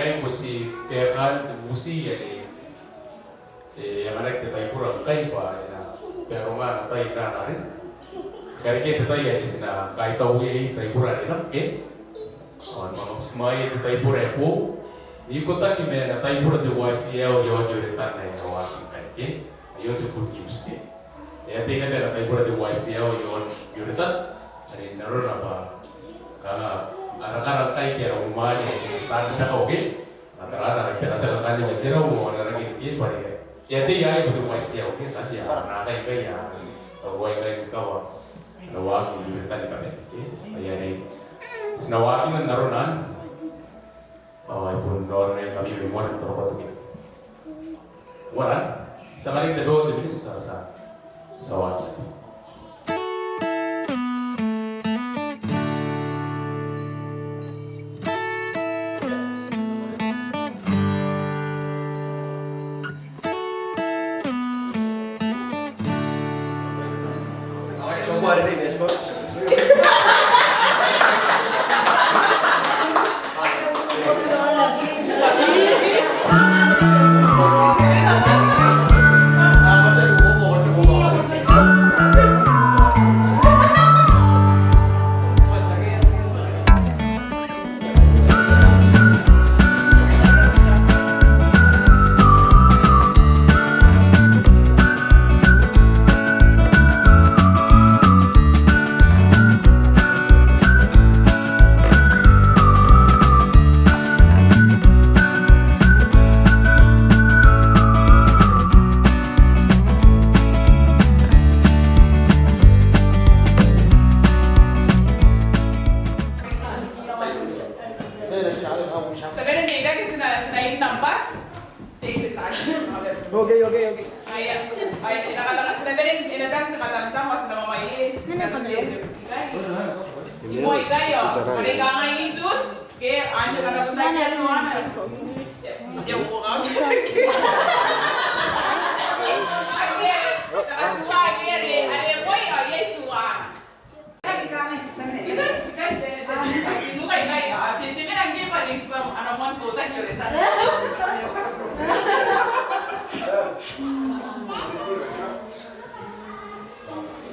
ngayon mo si Kekan, Musi, yang anak kita kurang kaya pa, pero nga tayo na rin. Kaya kita tayo na kahit tayo tayo kurang rin, okay? Mga semaya tayo kurang po, yung kota ni may na tayo kurang tayo siya o yung retan na yung aking kaya, ayun ito good news niya. Kaya tingnan na tayo kurang tayo siya o yung retan, ay naroon na ba, karena anak-anak kayak kira rumahnya tadi tak oke antara anak kannya kira mau anak ini pari ya dia itu betul masih oke tadi ya anak kayak ya tahu kayak kawa nawak itu tadi kan ya ini senawak ini narunan pun dorong yang kami membuat berapa tuh waran sekali kita bawa di sini sawat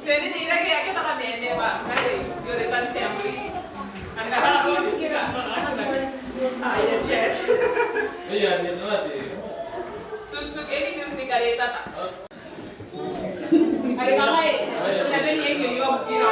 Jadi tidak kayak kita kan ini pak, kali yuretan family. Anak anak lu juga iya chat. Iya dia nanti. Suk ini musik kareta tak. Hari kamai, sebenarnya yang juga kira.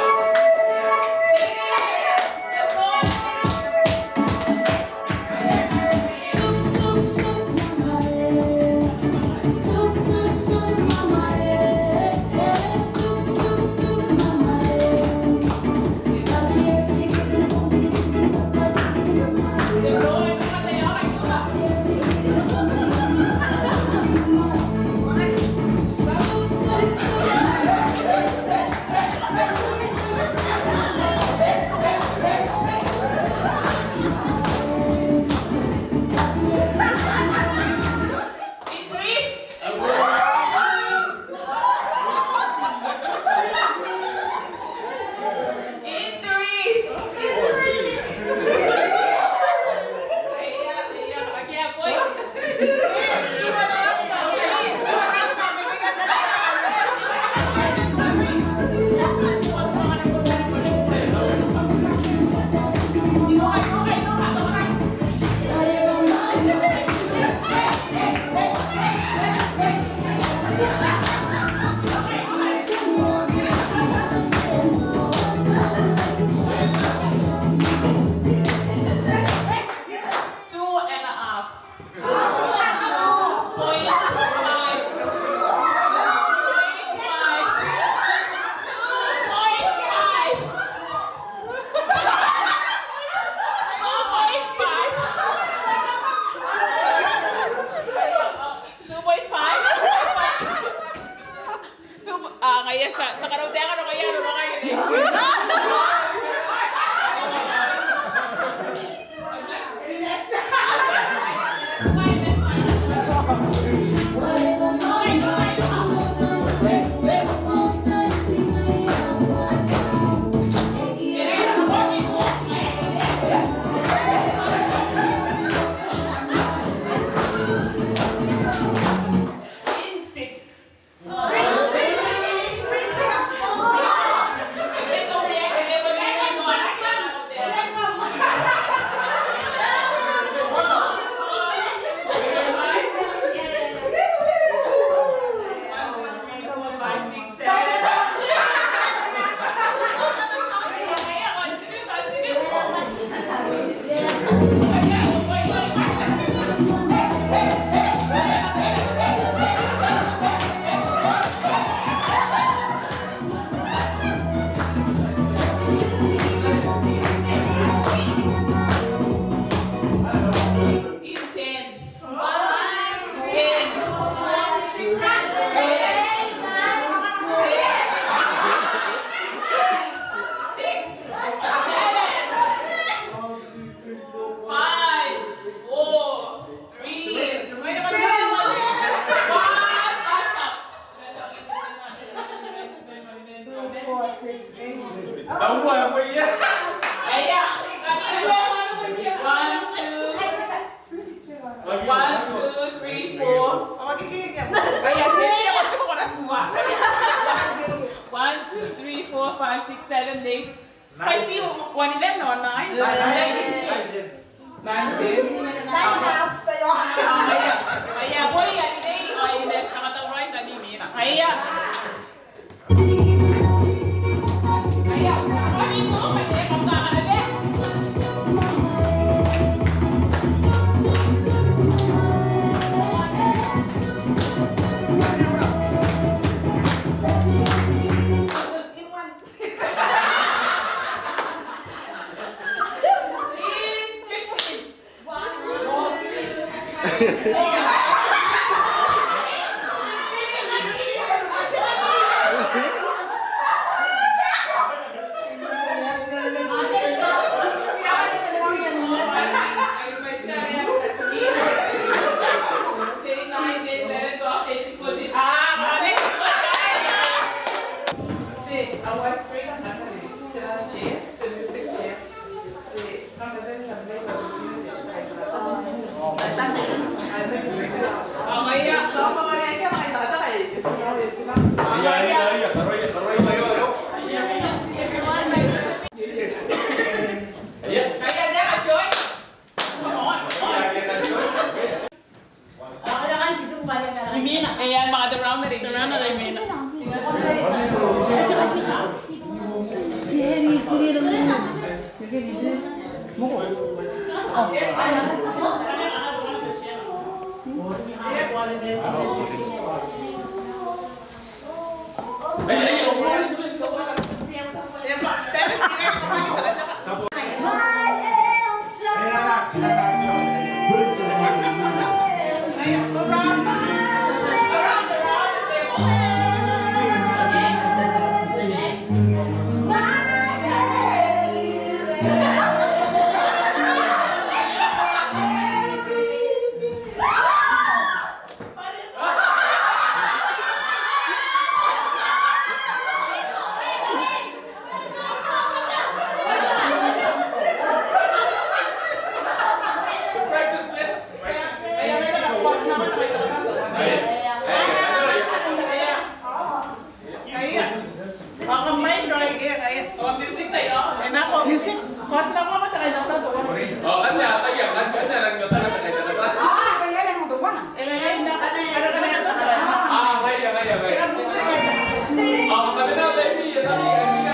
2, 3, 4. Kaya, hindi ako ko na suwa. 1, 2, 3, 4, 5, 6, 7, 8. I see 1, 11 or 9. 9, 10. Kaya, boy, yan day. O, iniles na katawin na ni Mina. Kaya. Kaya, kami mo, kaya kung kakaalit. Ayan, mga the round na rin. The round na rin, Mina. Music? Kos na ko matakay na ito. Oh, kanya, kanya, nagkata na tayo na. Kaya lang mo doon. Na kaya ito. Kaya. Oh, kami na, baby. Kami na,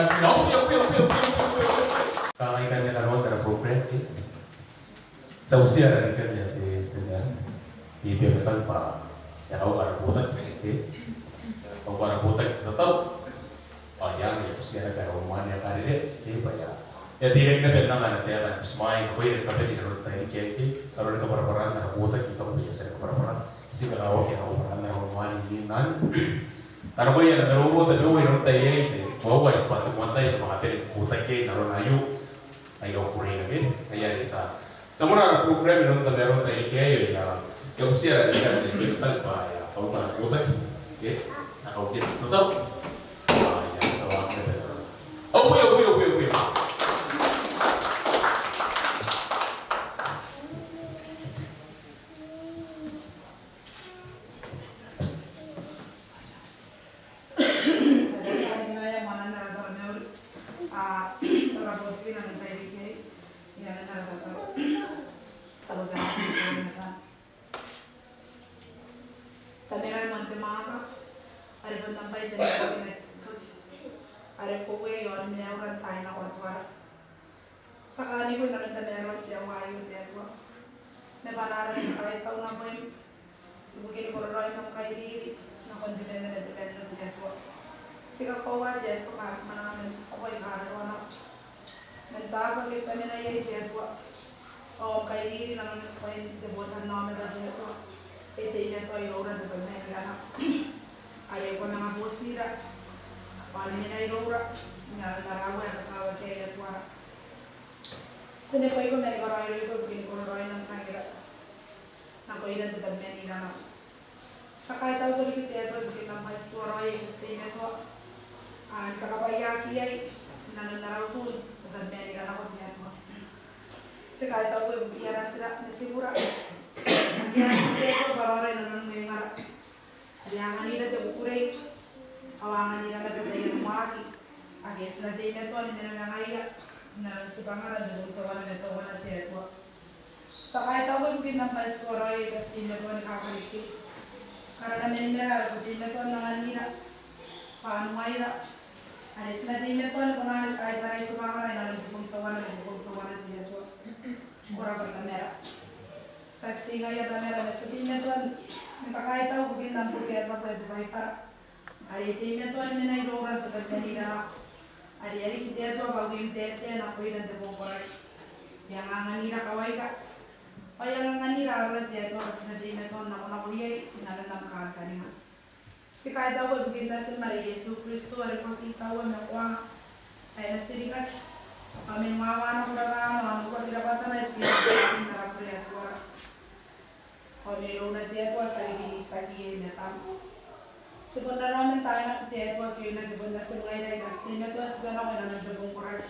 ikan oh ya. Kalau ikannya kan mau program sih. Sausia dari ikan ya di bebetan pak. Ya kau para botak kau para botak tetap yang ya usia negara rumah yang ada jadi banyak. Ya tidak ada nama nanti akan semai kau ini tapi di dalam tadi kayak kalau di keperperan negara botak kita biasa keperperan si kalau kita keperperan negara rumah ini nan. Karena kau yang negara rumah tapi kau yang tadi itu bawa sepatu kuantai sama hati botak kayak naruh ayo kurang lagi kayak desa. Semua program yang nonton dari tadi kayak ya usia dari kan dari bebetan pak ya kau para botak nah kau gitu tetap ya selamat betul. Oh puyo. Sakali ko na rin meron tiya wayo tiya ko. Na pararan kahit taon na ko yung bugin ko rin ng kay diri na kondipendent tiya ko. Sika ko wa tiya ko mas manamin ako yung araw na. Nagtabag isa nila yung tiya ko. O kay diri na naman ko yung debutan namin na tiya ko. Ito niya ko yung ura na pagmay na. Ayaw ko na nga po sira. Paano niya na yung ura. Narawa at tawag kaya ko. Sini ko may baray ko bugin ko rin ng kahira. Nang ko ilan dadag na nila na. Sa kahit ako ulit ito, bugin ng paistoro ay estimate ko. Ang kakabayaki ay nananaraw ko, dadag na nila na ko diyan mo. Sa kahit ako bugin na sila na sigura. Ang yan ito, baray na naman mo yung harap. Diyangan nila ito kukuray. Awangan nila na dadagay ng maki. Agis na din ito, hindi na nangaya. Na si pangalan dulu tawanan na tiya ko. Sa kahit ako yung pinampas ko rin kasi hindi ko nakakaliki. Karena namin nila, kung hindi ko nanganira, paano mayra. Alis na din ko ano kung kahit na rin sa pangalan na nagpupong tawanan tiya ko. Ura pag kamera. Saksi nga yung kamera, basta din ko nakakahit ako kung pinampulit pa pwede pa ipara. Ari din ko ano na iluran tagad kanina. Ari kita tu bagu interte na ko ilan de bongkorak. Yang anganira kawai ka. O yang anganira orang dia tu asna de na to na kuliay inalan ng kanina. Si kahit ako bukinta si Maria Yesu Kristo ari ko kitawan na kuang ay nasirikat. Kami mawana ko darano ano ko dirapatan na pinara kuliay ko. Kami luna dia tu asali sagi metam. Sebenarnya namin tayo na kutiya ko kayo nagbunda sa mga iray na statement ko siguro ako na nagdabong korak.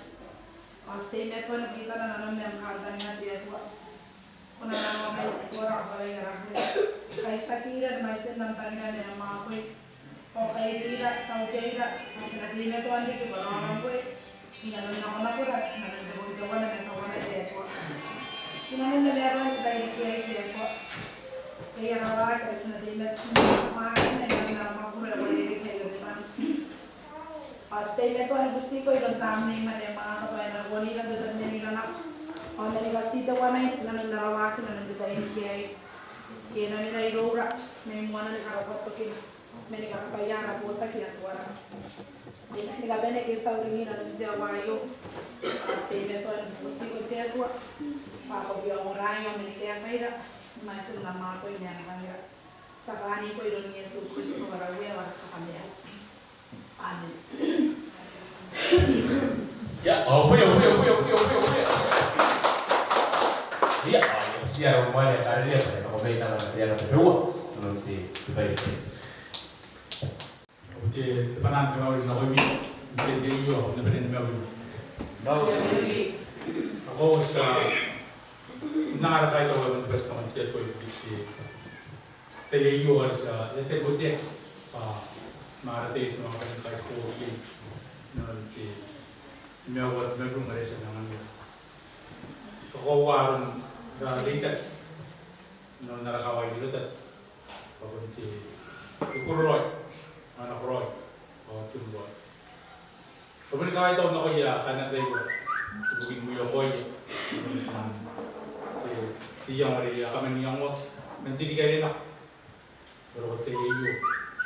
Ang statement ko nakita na naman ang kanta nga tiya ko. Kung na naman kayo korak ako ay harap. Kay sakiran may sinang tangina niya mga koy. O kay rira, kau kaira. Kasi natin ko hindi ko parang ko eh. Hinalan ako na korak. Nagdabong jawa na may kawan na tiya ko. Kinaman na meron ko tayo tiya ko. Kaya rawa kasi natin makin na yung naramapura ko lirik na yung ilan. Stay na ito, ang busi ko, ilang tama na yung mga kabayan na wali na dadad niya nila na o nalikasita ko na yung narawakin na nandito tayo kaya na nila irora may mga na nakakapot ko kina may nakakapayara po ta kaya tuwara. Nagabene kaya sa uringin na nandito awayo. Stay na ito, ang busi ko tiya ko. Papabiyo ang rayo, may kaya kaira. Masih nama aku ini yang bangga. Sakani ko iron Yesus Kristus warawe wara sa kanya. Amen. Ya, puyo. Iya, siya rumah dia kali dia pada kau bayi tangan dia kata dua, nanti kita itu. Oke, sepanang kau ini nak bagi, jadi iyo, nak beri nama bagi. Aku sa nara kahit ako ng pwesto ng tiyan ko yung biksi. Tayo iyo sa yase bote maratay sa mga kanang kahit ko okay. Nanti miyawat na kung maresa naman yun. Kakuwaron na litat na narakaway nilutat. Pakunti ikuroy, anak roy, o tumboy. Pabili kahit ako na kaya kanan tayo bugin mo yung koy. Tiyang Maria kami niyang wak mentili kayo na. Pero tayo iyo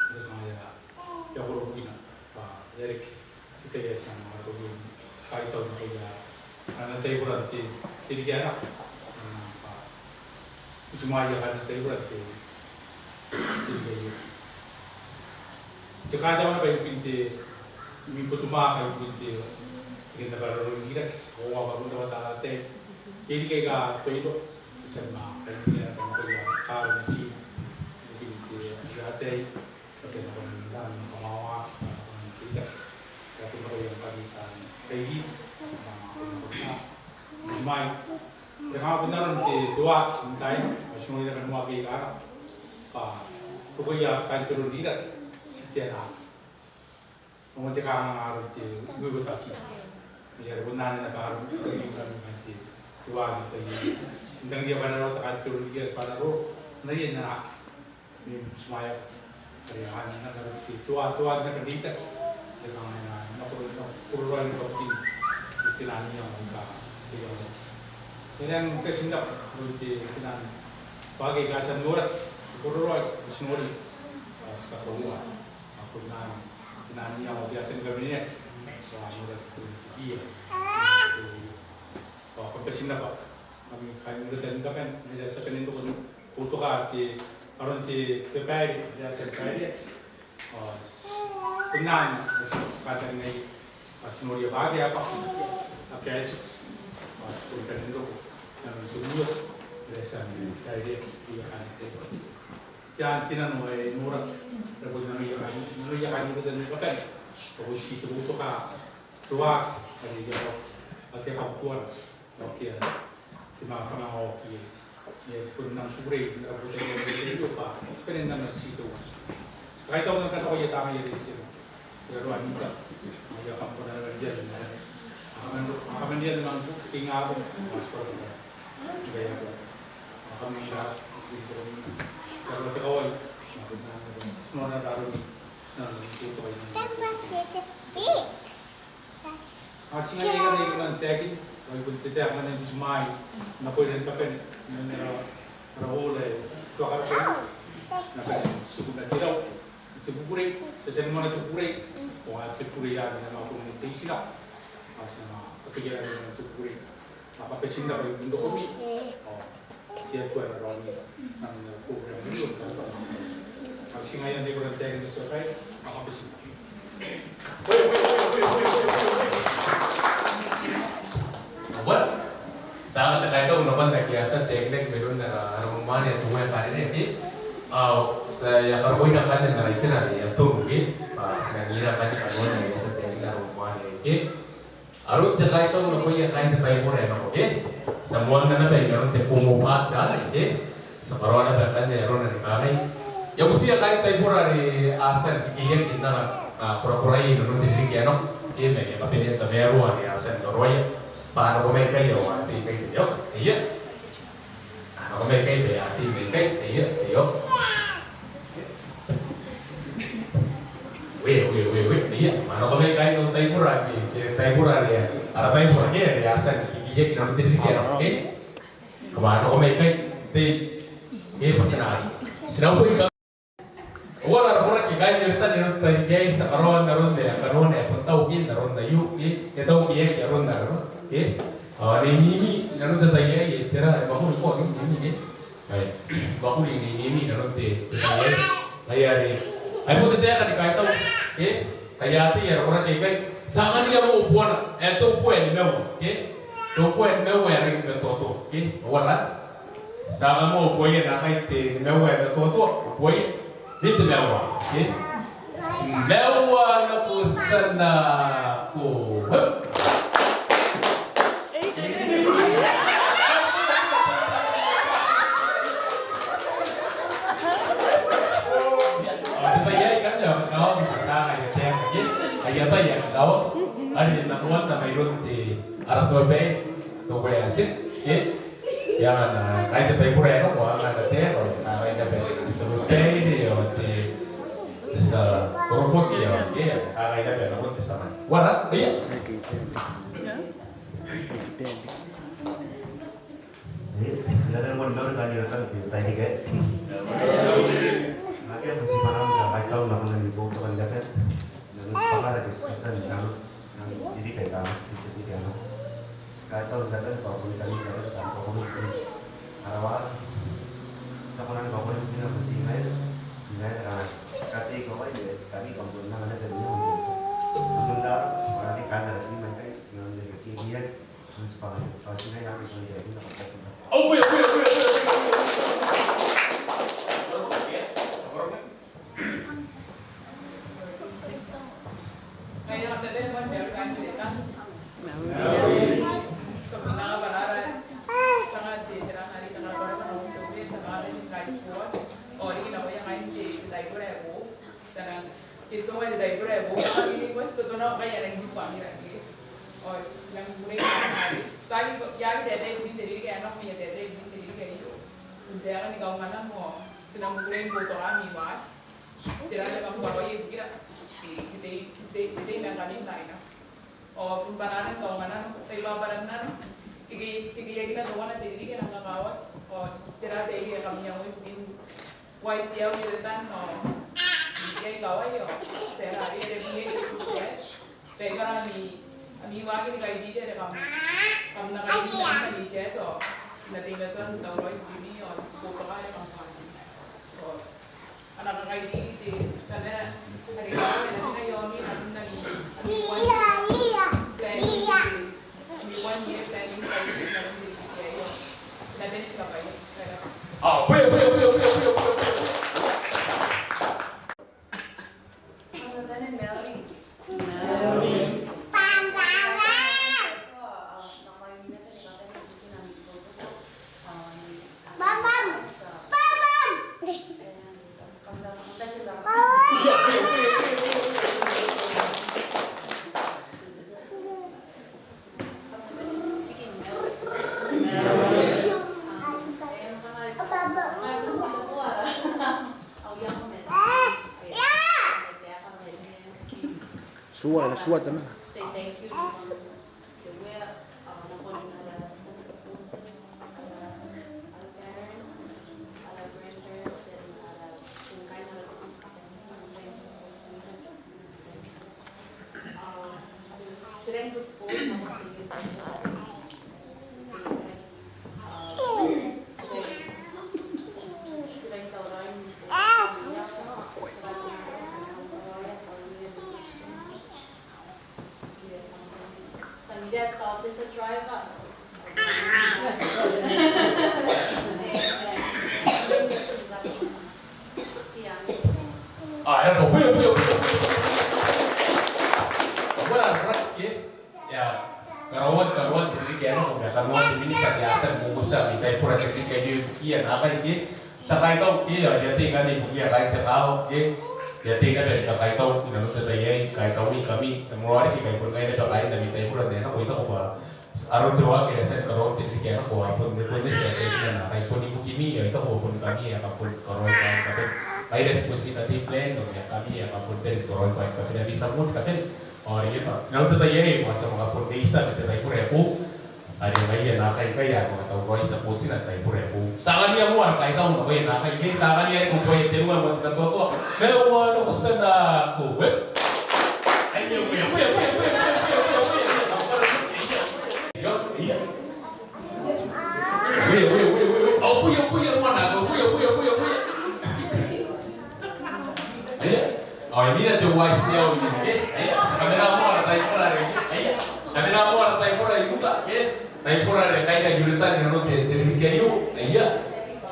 kaya kaya ko bugin pa Derek kita ya sama ako yung kahit ako na kaya kanan tayo bulan tili kaya na. Sumaya kanan tayo bulan tili kayo. Kada ako na kayo pinti mi putuma kayo pinti kita baru kita bawa baru dapat alat jadi kayak itu sama kayak dia kayak kalau sih pinti jadi pakai orang dan kawawa kita tapi kalau yang kami kayak gitu main mereka benar nanti dua cintai semua yang mau kayak apa pokoknya kan turun tidak setiap Kemudian kami harus gue pasti, biar benar nak harus berikan nanti dua gitu. Tentang dia pada waktu kacau dia pada roh, nanti nak ni semua keriahan nak harus tua nak pendidik, dengan nak perlu ini istilahnya yang enggak. Jadi yang kesindap nanti istilah bagi kasan luar perlu semua sekarang aku nani yang biasa kami selama iya kalau kepesin apa kami kami udah tadi kan ada sekarang itu untuk hati orang di PPI ya sekali benar sekarang ini pas mau dia bagi apa es pas kuliah itu yang semua biasa dari dia kan itu jangan tidak murah Rabbi Nabi Yakani itu dan mereka kan posisi itu untuk dua dari dia ada kapuan oke cuma karena oke ya seperti enam sore Rabbi Nabi itu pak seperti enam situ saya tahu kan tahu ya tangan ya di situ ya ruang itu ya kapuan ada dia akan dia memang tinggal mas seperti gaya akan mendarat kalau terkawal semua orang taruh itu asing aja kan yang nanti lagi walaupun tidak akan yang semai nak boleh sampai merawat itu akan nak sudah tidak sepupuri sesuatu mana sepupuri wah sepupuri ada nama aku nanti siapa asal kepikiran dengan sepupuri apa pesinda bagi untuk kami dia tu ada orang yang program itu asing aja yang dikurang tadi sesuai apa pesinda Buat sangat terkait itu menemukan biasa teknik bedon dari rumah yang tua yang kali ini, saya kalau kau nak kan dari itu nari ya tuh mungkin, saya ngira kan di kawan yang biasa teknik dari rumah ini, arut terkait itu menemukan yang kain terkait pun ya, oke, semua nana dari orang tefumu pat saja, oke, sekarang ada kan dari orang dari kali, ya mesti yang kain terkait pun dari asal iya kita pura-pura ini nurut diri kita no, ini mereka tapi dia terbaru dari asal terroya. Paano ko may kayo ati kayo iya ano ko may kayo ati kayo iya iya ano ko may kayo tayo pura ya ara tayo pura ya asan iya kinam diri kaya oke kemana ko may kayo tayo pasanaan sinaw ko ikaw wala orang kaya nyerita tadi kaya sa karon ya puntaw kin naron na yu ito kiye karon na okay, ini namun tetanya ya, tera bakul kok ini, baik, bakul ini namun tetanya, layari, aku tetanya kan dikait tahu, kayak ya orang kayak, sangat dia mau upuan, itu upuan mau, upuan mau yang betul, wala, sangat mau upuan yang nak itu mau yang betul, upuan, itu mau, mau nak usana, Ayah tanya kau, ada yang nakuan na mayroon di arasope, to kaya sit, yang kahit tayo pura no, kung ang nagate, o kahit na pwede arasope, o Desa korupot ya, kakak ina biar namun desa man. Warat, iya. Dalam mondor kali datang di tadi ke. Maka masih malam sampai tahun lalu di bawah kan dapat. Dan sepakat ada season yang jadi kayak kamu di kamu. Sekarang tahun dapat kau pun kali dapat kau pun sini. Arawal. Sekarang kau pun punya masih lain. Sinai ras. Kati kau aja kami kau pun nang ada dari yang Tunda orang di kanan sini mereka yang dari kiri dan sepakat. Pasti yang bisa jadi nak kasih. Oh, iya. Ngayon ang telephone, meron ka kita. Sebenarnya para sangat jarang hari tengah baru kan untuk dia sekarang ini guys buat orang ini namanya main di diaper ebo dan semua di diaper ebo kalau ini gue sebetulnya kayak yang di pagi lagi oh yang mulai hari saya yang tidak ini jadi kayak anak punya tidak ini jadi kayak itu untuk yang ini kau mana mau senang mulai foto kami buat tidak ada kamu bawa ya kira si yang kami lain oh perubahan kau mana tiba badan Kiki kita tuh mana jadi kan angka kawat, oh tidak ada yang kami yang mungkin YCL di depan, oh jadi kawat yo, sehari ada punya itu ya, pegang ni wagi kayak dia ada kami nak kayak dia kami chat oh, nanti betul tahu lagi ini oh, foto kayak kamu, oh anak kayak dia karena hari ini nanti yomi nanti one year planning cycle dalam diri kita ya. Sedangkan itu apa ya? Ah, boleh. Pangalan Melly. Suat na. Say thank you to the way our parents, our grandparents, and yung kind na sila yung good po na magpigil tayo sa atin. Sila yung tawaran Dad called this a drive up. Ah, era boleh. Ya, karawat jadi kayak apa? Karawat ini biasa mengusaha minta pura jadi kayak dia bukian apa ini? Sakai tahu ya jadi kan ini bukian kayak cakap ya tinggal dari kakai tahu ina nuta tayai kakai tahu ni kami mengeluarkan kayak pun kayak ada kain dan minta pura deh, aku itu apa? Arun doa kira sen karawat jadi kayak apa? Pun pun ini saya kayak pun ibu kimi ya itu pun kami ya kapun karawat kayak kayak responsi tadi plan ya kami ya kapun dari karawat kayak kami bisa pun kami और ये ना तो ये मौसम का पूर्ण ऐसा करते थे पूरे पू अरे भाई ये ना कहीं कहीं यार तो कोई सपोर्ट ही ना था पूरे पू सागन ये मुआर कहीं तो ना कोई ना कहीं सागन ये कुछ कोई तेरू में मत करतो तो मैं वो ना कुछ ना कुछ ayo oh ini ada wise nya ini kami nak mau ada taipura lagi kami nak mau ada taipura itu tak taipura ada kayak jurutan yang nanti terbikin yuk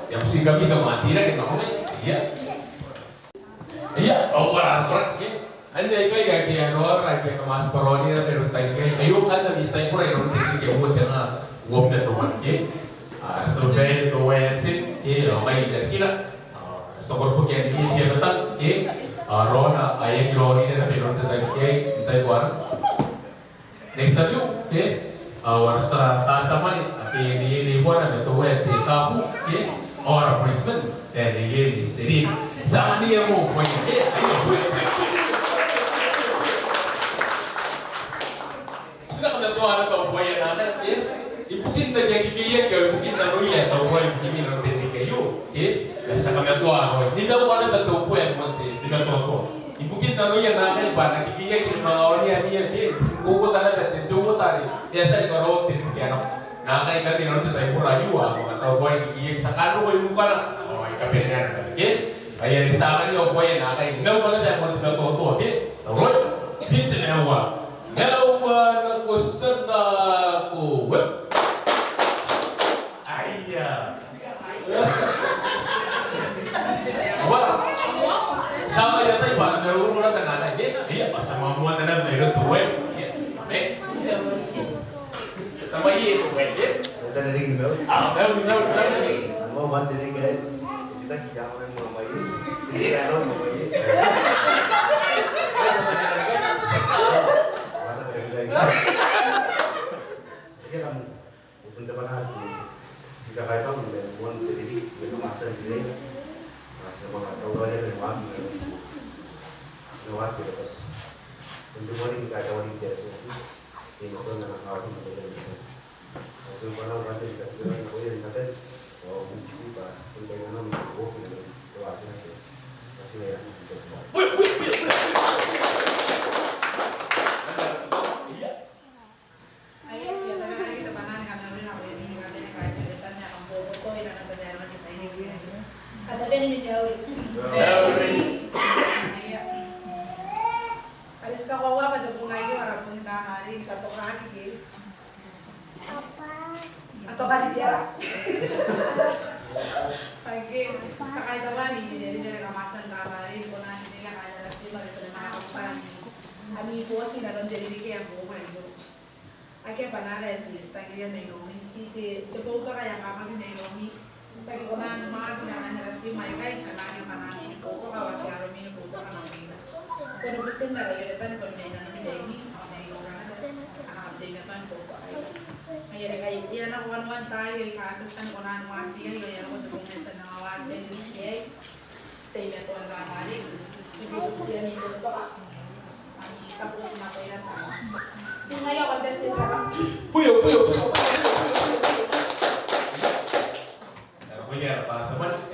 yang mesti kami mati lagi nak apa oh orang anda kayak yang orang kayak mas peroni ada jurutan kayak ayo kan ada taipura yang nanti terbikin buat yang gomnya tuan survei itu wensin orang dari kita sokor bukan ini dia betul Rona ayah kilo ini na pinong tatagay Taiwan. Next sabi warsa tasaman ati ni buwan na ito tapu or appointment ni siri Sama dia mo po yan. Ayun. Sila ko natuwa na tao po yan natin. Ibukin na niya kikiyan kayo, ibukin na rin yan. Tao po yung kimi ng tindi kayo. Sa kami natuwa ko. Hindi daw wala na tao po yan. Hindi na tao po. Ibukin na rin yan natin ba? Nakikiyan kayo mga orya niya. Kuko talaga. Tintuko tayo. Kaya sa ikaroon, tindihan ako. Nakakain natin natin tayo po rayo. Mga tao po yung kikiyan. Sa kano ko yung mukha na. Okay, kape niya na. Kaya sa akin yung po yan. Nakakain. Hindi daw wala na yung mga tao. Tawag. Hindi na yawa. Yawa na ko sana ko. Ayah. Wah. Sama dia tayo parang meron mo lang na nanay. Iya, pasama mo na lang meron tuwe. Iya. Sama iya tuwe. Kita dari Mel. Meron. Mau bantu dia kayak kita jangan mau main. Ini kalau mau main. Masa terjadi. Jadi kamu punta mana hati. Kita kayak kamu buat jadi itu masa dia. Masa mau tahu dia dari mana. Lewat terus. Untuk orang kita ada orang biasa. Ini pun anak awak yang biasa. Waktu mana bantu kita sekarang kau yang kata, oh mesti pas sebagai mana mau kita lewat nanti. Masih banyak kita semua. Ayo, ya kadang-kadang kita panen kami udah nak beli ini kami nak kayak ceritanya kampung foto ini nanti dari mana kita ini dia. Kata dia ini jauh. Alis ka kawa pada punay ko harap pun kahari kato kaki gil. Atau kali biara. Pagi sakay tawa ni dari kamasan kahari ko na nila kaya nasi mari sa nakakapan. Ami po sila ron dari kaya po ko ito. Aki panala si stagi may no iskite de po ka kaya kami may no ni sa ko na mga sinaman na nasi may kay kanang panangin ko to ka wati aro mi ko to ka na. Kung gusto na kayo, ito na may nanamilegi, may update na ito po tayo. Kaya kayo, iyan ako one tayo, ikasastan ko na ang wati, kaya ako ito kung nasa ng wati, kaya stay na ito ang kakari. Ibigos kaya may ito ang isa po sa mga kaya tayo. So ngayon, contested ka lang. Puyo. Pero kuya, pasa man.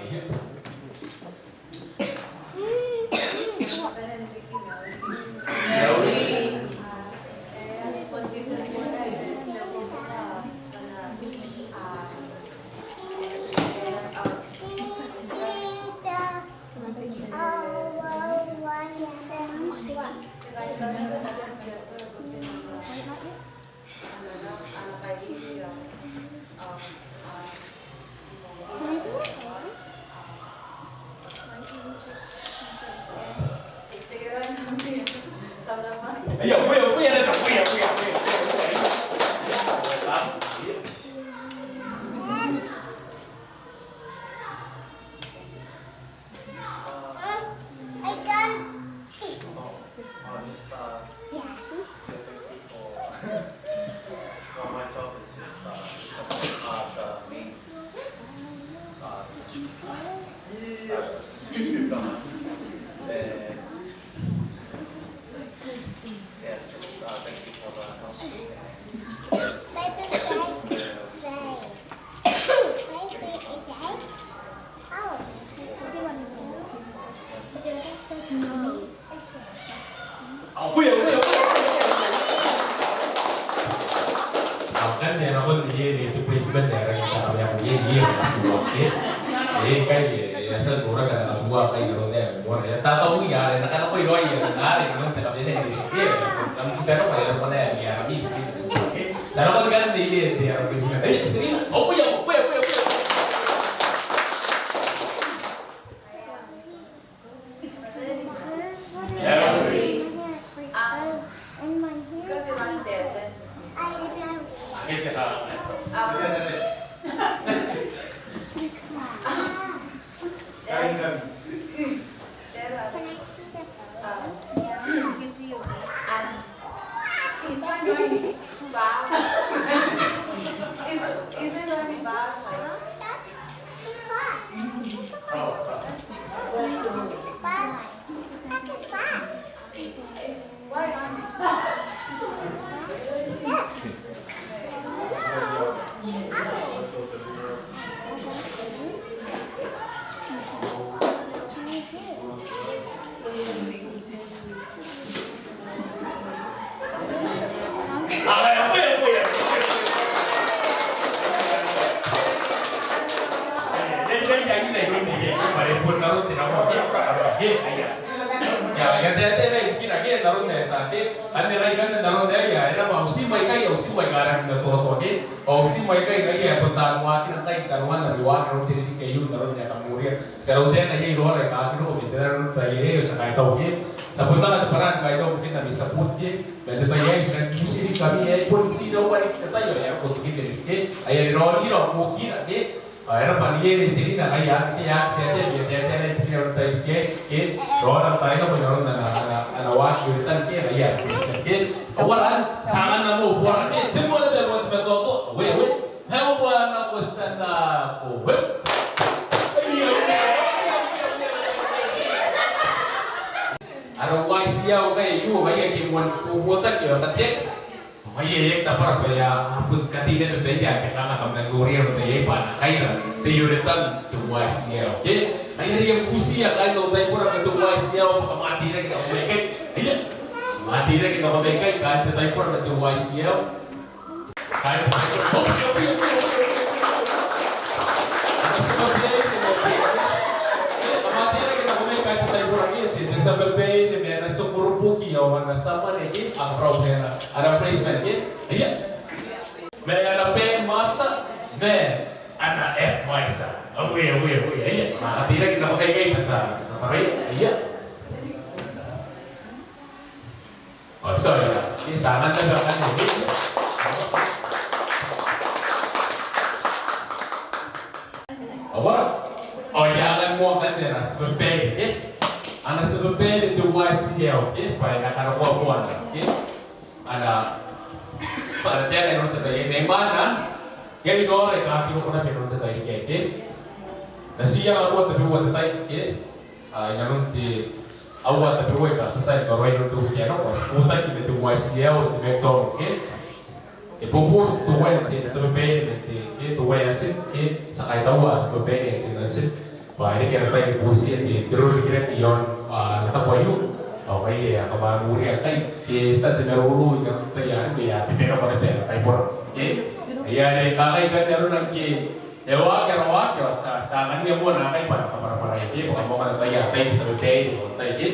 Is it going to be bad? ini na yun ni pare pun naron tinamo ke aya ya dete na kira ke naron na sa ke ande rai kan naron na ya ila ba usi mai garan na to ke o usi mai kai ya punta mo akin kai karwan na biwa naron tiri ke yu naron ya tamuria serau de na ye ro re ka kiro bitar ta ye sa kai to ke sa punta na paran kai to kita bisa put ke bete ta ye sa musi kami ye pun si do wari ta yo ya ko ke ke aya ro ni ro ko kira ke era paniere di sini na kaya tete kira ta ke orang tayo ko naron na wa kita ke kaya ke awalan sangan na mo buwan ke temo na beto to we hawa na ko sana ko we aro wa siya kay yu kaya ki mon puta ke tatek Oye, esta para paya, pun katine me paya ke kana kam na gloria no te pa na kaira, te yuretan tu waisia, oke? Ayah yang kusia kai no tai pura ke tu waisia o pa mati na ke no meke. Iya. Mati na ke no meke kai te tai pura ke tu waisia. Kai. Oke. Mati na ke no meke kai te tai pura ke te sabe pe de me na sokurupuki o na sama ne ang problem ada placement ke iya me ada pen masa me ana masa oke iya maka tidak kita pakai kayak besar pakai iya oh sorry ini sangat terbakan ini apa oh jangan muakan dia sebebel ya ana sebebel itu wasiel ya pai na kana ko muana ya ana para dia kan nonton tadi memang jadi dua orang kaki lo pernah nonton tadi ke nasi yang awal tapi awal tadi ke ini nonton awal tapi awal kan selesai kalau ini nonton ke no putar kita tu wasiel tu betul ke popos tu awal itu sebebel itu tu awal asin ke sakai tahu sebebel itu asin wah ini kita tadi posi itu terus kira kion nata poyu okay ya kamu uri kai ke sa de merulu yang tayar ke ya te pada pe tai por ke ya de kai kan daru nang ki ewa ke sa kan dia mo na kai para ke ko mo kan tayar tai sa pe tai ke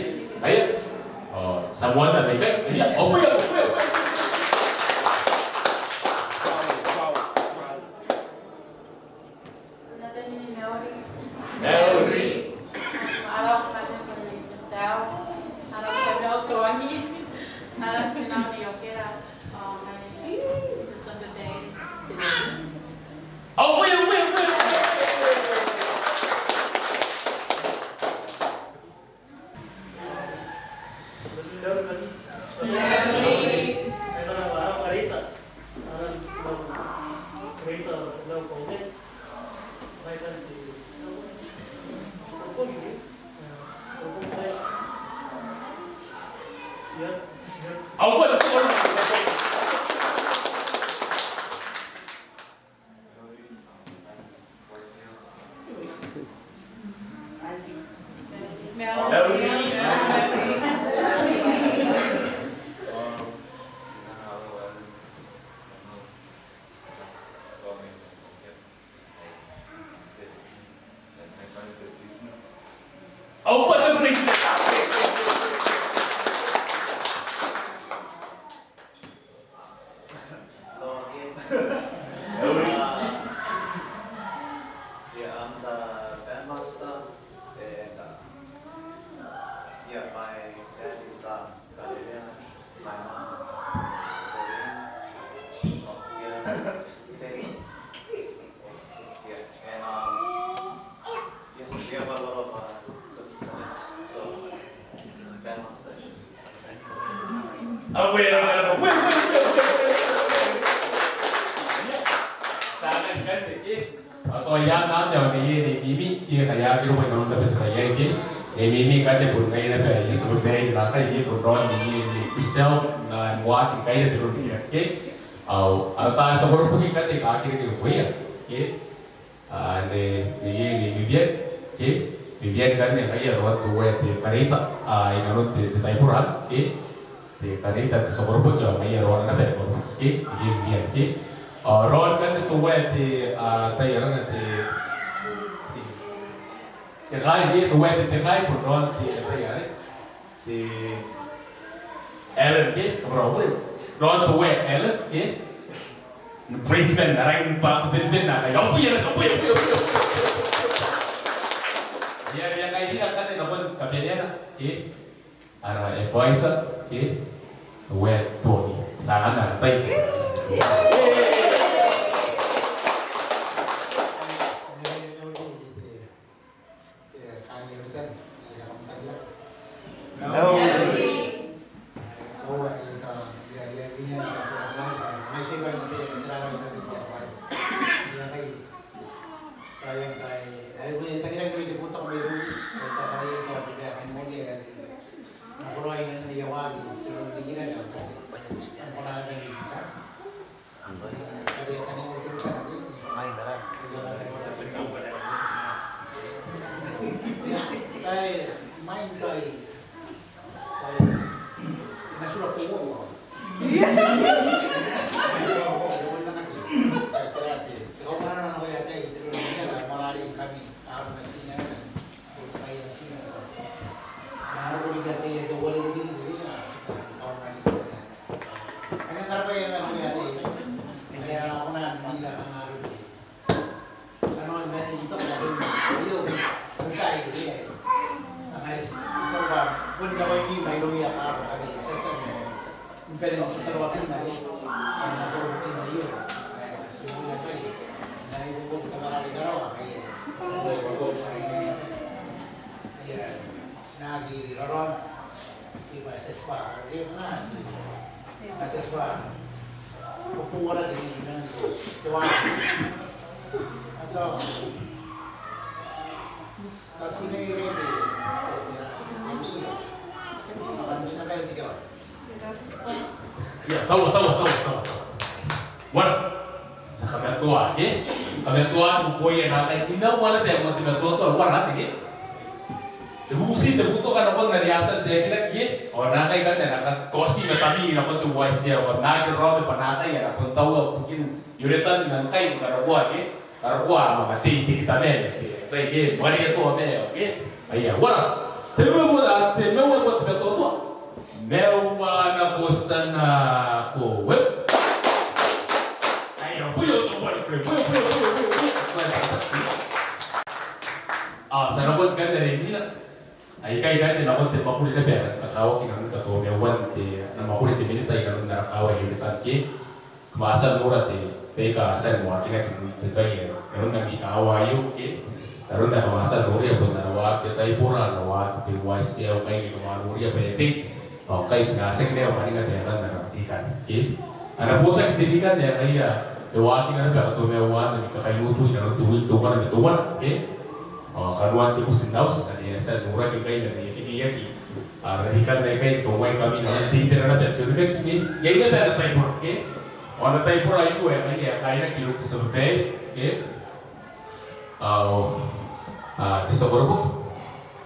ay oh semua na kai ya opo ya atau yang nanti ni ini kia kaya kiro mai nong tapi kaya ini kan dia pun kaya apa ini sebenarnya nak ini pun ron ini Kristel na muat kaya dia turun dia ke atau sebelum pergi kan dia kaki dia boleh ke ini Vivian kan dia kaya ron tu dia karita ini ron dia taipuran ke dia karita sebelum pergi kaya ron apa ke Vivian ke ron kan itu dia tayaran Tekai dia tu wet tekai pun non ti apa ya ti Ellen ke berapa ni non tu wet Ellen ke Brisbane orang pak pin nak yang punya dia yang kayak ini akan ni nampak kapinya na ke arah advisor ke wet tu ni sangat nak baik. Ya, tahu. War, sekarang tua, ke? Kami tua, buku yang nak indah mana teh, mau tiba tua war nanti, ke? Debusi debu tu kan apa dari asal dia kena ke? Orang nak kan nak kosi macam apa tu voice dia, orang nak robe panata ya, nak tahu mungkin yuretan dengan kai kalau buat, ke? Kalau buat mati kita ni, tapi ke? Mari itu apa, ke? Ayah, war, temu buat tiba tua. Mewa na kusana ko web. Ayo, puyo tu buat puyo. Sana pun kan dari ini lah. Ay kai kan na pun tempat pun ada ber. Kakao kinam kato mewan te na mahuli te minita ikan na kakao yung tanki. Kemasan murah te peka asal mo kina kinam te tayo. Karon na ikawa ayo ke. Karon na kemasan murah pun na wa ke tayo pura na wa te wise ya kai kinam murah pa yeti. Kais ngasek dia orang ini kan dia kan ikan, anak buta kita ikan dia kaya, ewakin ada pihak tu mewan, tapi kayu tu ini orang tuan, karuan tu musim daus, ada asal murah kita ini ada yang kiki, ikan dia kaya tuan kami nanti tidak ada pihak tu ni, ya ini ada taipur, orang taipur ayu ini kaya kilo tersebut, tersebut,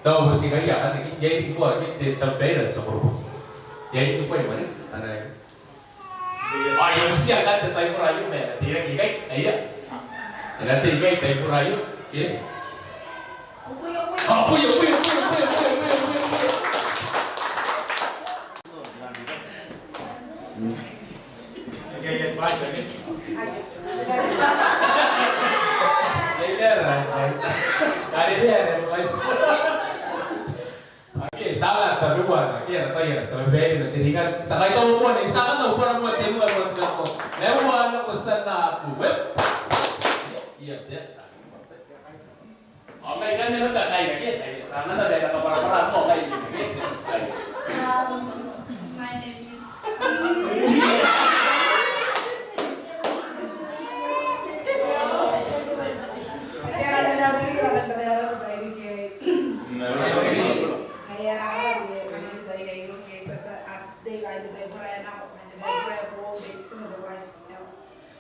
tahu mesti kaya kan, ya ini buat kita sampai dan tersebut. Ya itu kue mana? Anak. Yang mesti akan tetapi perayu, tidak ikai, ayah. Nanti ikai tetapi perayu, ya. Puyo. Kayak baca ni. Dari dia, sangat tapi buat kita tanya sampai nanti kan sangat tahu pun ni sangat tahu pun buat temu buat apa lewat aku sana aku web iya dia oh kan dia tak kayak gitu karena ada kapal-kapal kok kayak gitu My name is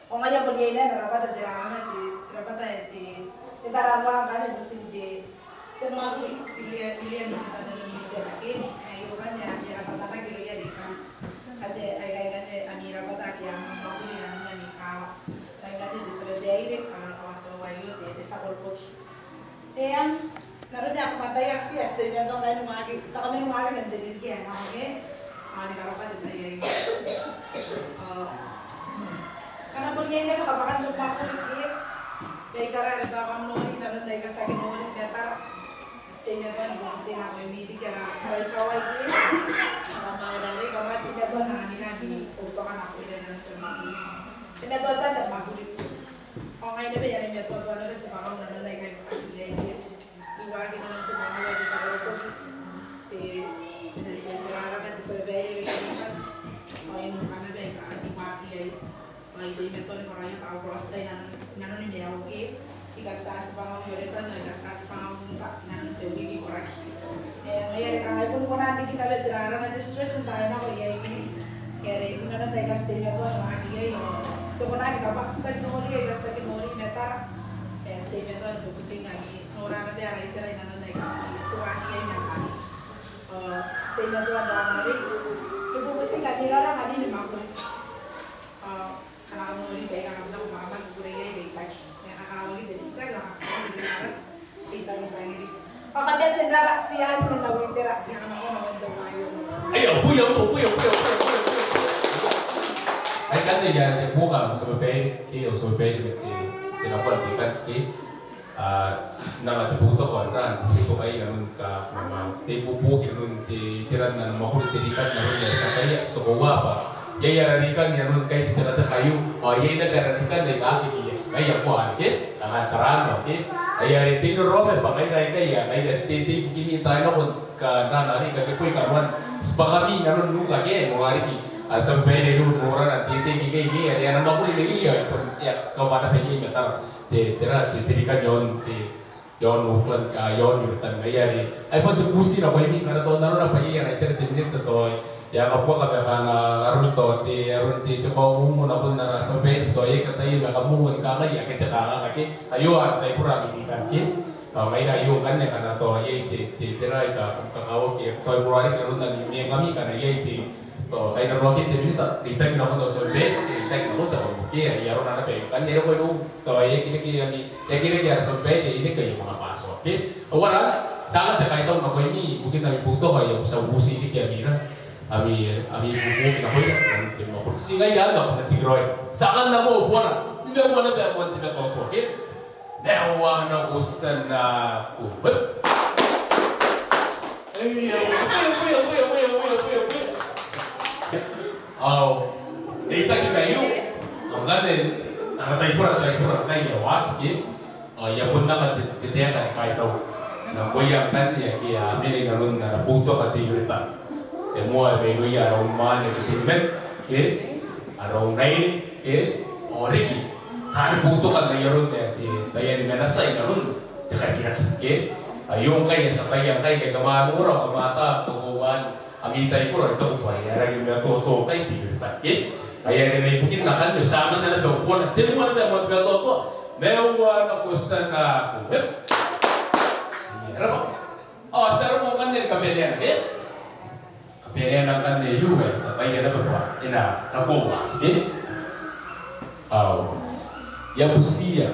Ongaya boleh ni, rapat ada ramai rapat ada kita ramai kan mesti termasuk pilihan ada dalam media lagi. Ayo kan ya rapat ada kira ya kan. Ada kan ani rapat ada yang mampu ni namanya ni kau. Kan di sebelah daerah atau ayo di desa korpos. Naroon niya ako matay ang tiyas, din niya doon kayo numagi. Sa kami numagi, ganun din kaya okay? Ni karoka din tayo yung karena pun niya niya makabakan doon pa ako kaya karang ito ako noon, naroon tayo ka sa akin noon, kaya tara stay niya doon, stay na ako yung midi, kaya maray kaway din makamari, kamati niya doon, nangangin puto ka na ako, ilan na ito mag-uli pinatuwa tayo, mag-uli o ngayon na ba, yan niya tuwa na ba sa mga naroon tayo kayo pag-uli iwagin na lang sa mga wadi sa karapot pinararang natin sa babae recognition o yung mga nabe maki ay mga ito ni Korayo pa-cross tayo nanon niya okay ikastas pa nga yoretan na ikastas pa nga nanon tayo wiki Korayo ngayon kang ay kung natin kinabe pinararang natin stress na tayo na kaya kaya rin nanon tayo kaste niya to mga kiyay so kung natin kapakasag nori ay kasag nori meta stay niya to bukusing namin orang ada yang itu yang nanti kasih suami yang kami stay na doon na rin ibu kasi nggak nilala kami ni makul kalau mau di bayi kalau kita mau kurang gaya kita yang kalau kita kita nggak kita nggak kita nggak ini pakai biasa berapa sih aja kita winter yang mau nonton mayo ayo puyo ay kan ya buka sebagai kio sebagai tinapal kita nama terbuka koran itu kayak namun ka nama tepupu namun tiran na mahul tirikan namun ya sakaya sekolah apa ya radikan namun kayak cerita kayu oh ya negara radikan dari kaki dia kayak apa ke tangan terang oke ya itu robe pakai kayak kayak stay begini tayo na ka nari kakek karuan sepakami namun lu lagi mau hari sampai dulu orang nanti kayak ada nama aku ini ya kepada penyanyi metal tera tirikan yon uklan ka yon yutan ngayari ay pa tubusi na ba ini karena tahun naroon na pa iya na itera timinit to ya kapwa ka kana aron to aron chako mo na kun na sa bed to ay katay makamuhon ka kay ka ayo at ay pura bilikan ki may na yung kanya kana to ay tera ka kakawag ki to murari karon na mi kami kana ay to kay na rokin timinita itay na ko sa bed itay na ko sa buki ay aron na pe kanya ko no to ay kini sampai ini kayak mga pasok okay wala sangat kaya tahu na ini mungkin kami butuh kayak sa ubusi ini kaya mira ami buku na ko yan tim ako singay yan ako na tigroy saan na mo buwan hindi mo na ba buwan tiba ko okay dewa na usan na kubet ay data kita yuk ang ganin ang tayo pura kayo wakil ya pun naman titiyakan kahit daw na kuyang kanya kaya aminin na rin na naputo ka tiyuritan mo ay may nuya araw man na kitinmen araw nain oriki naputo ka na yaron na tayan menasay na rin tikakirak ayong kaya sa kayang kaya kamanura kamata kukuhan amitay ko ito ko ay arang yung to kay tiyuritan kaya may bukit na kanyo sa amin na nabaw po na tinuwa na ba mga to mewa na kusta na kuhip. Ano ba? Saro mo kanil kapilian eh? Kapilian ng kanil US at ay na ba? Ina kakuha eh? Yabusiya.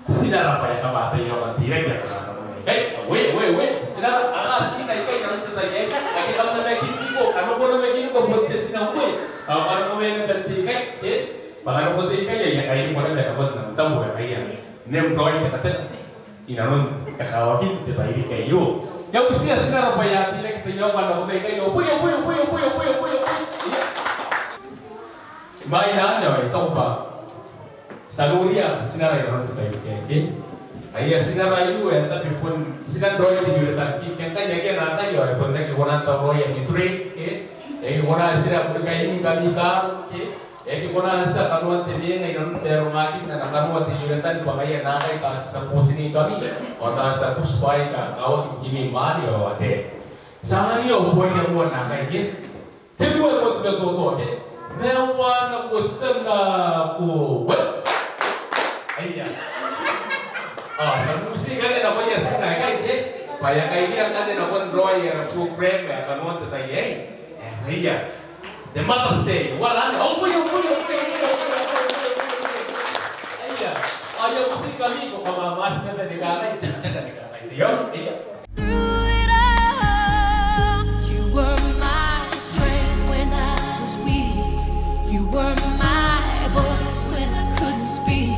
Sinara pa yung kamatay yung kantirek na kanil. Wait. Sinara, sinay kayo na nito tayo eh? Nakita mo na may kiniko. Ano po na may kiniko? Buti siya sinaw ano mo may nagantikay eh? Baka ko din kaya ya kain mo na dapat ng tamo ya kaya nem-employee ka tatel inaron kakawagin di ba ini kayo ya usia sinara payati na kita yo kana may kayo puyo may na ito ba saluria sinara inaron tayo kaya ay sinara yu ya tapi pun sinan roy di yuratan ki kaya na kayo ay pun na ki wala ta roy ni trade wala sira pun kayo kami ka Eki kuna sa kanuan tini ngayon pero makin na nakanuan tini yunatan bakaya nakay tas sa pusini kami o tas sa puspay ka kawag kimi Mario ate sa iyo buhay na buwan nakay ni tinuan mo ito toto ate mewa na kusan na kuwet ayya sa musik ka din ako niya sinagay ni kaya kay niya ka din ako roy ya tu krem ya kanuan tatay ayya the Mother's Day, wala na. Puyo. Ayya. ayaw kasi kami kung kamamas ka na nikamay. Iyo. Through it all, you were my strength when I was weak. You were my voice when I couldn't speak.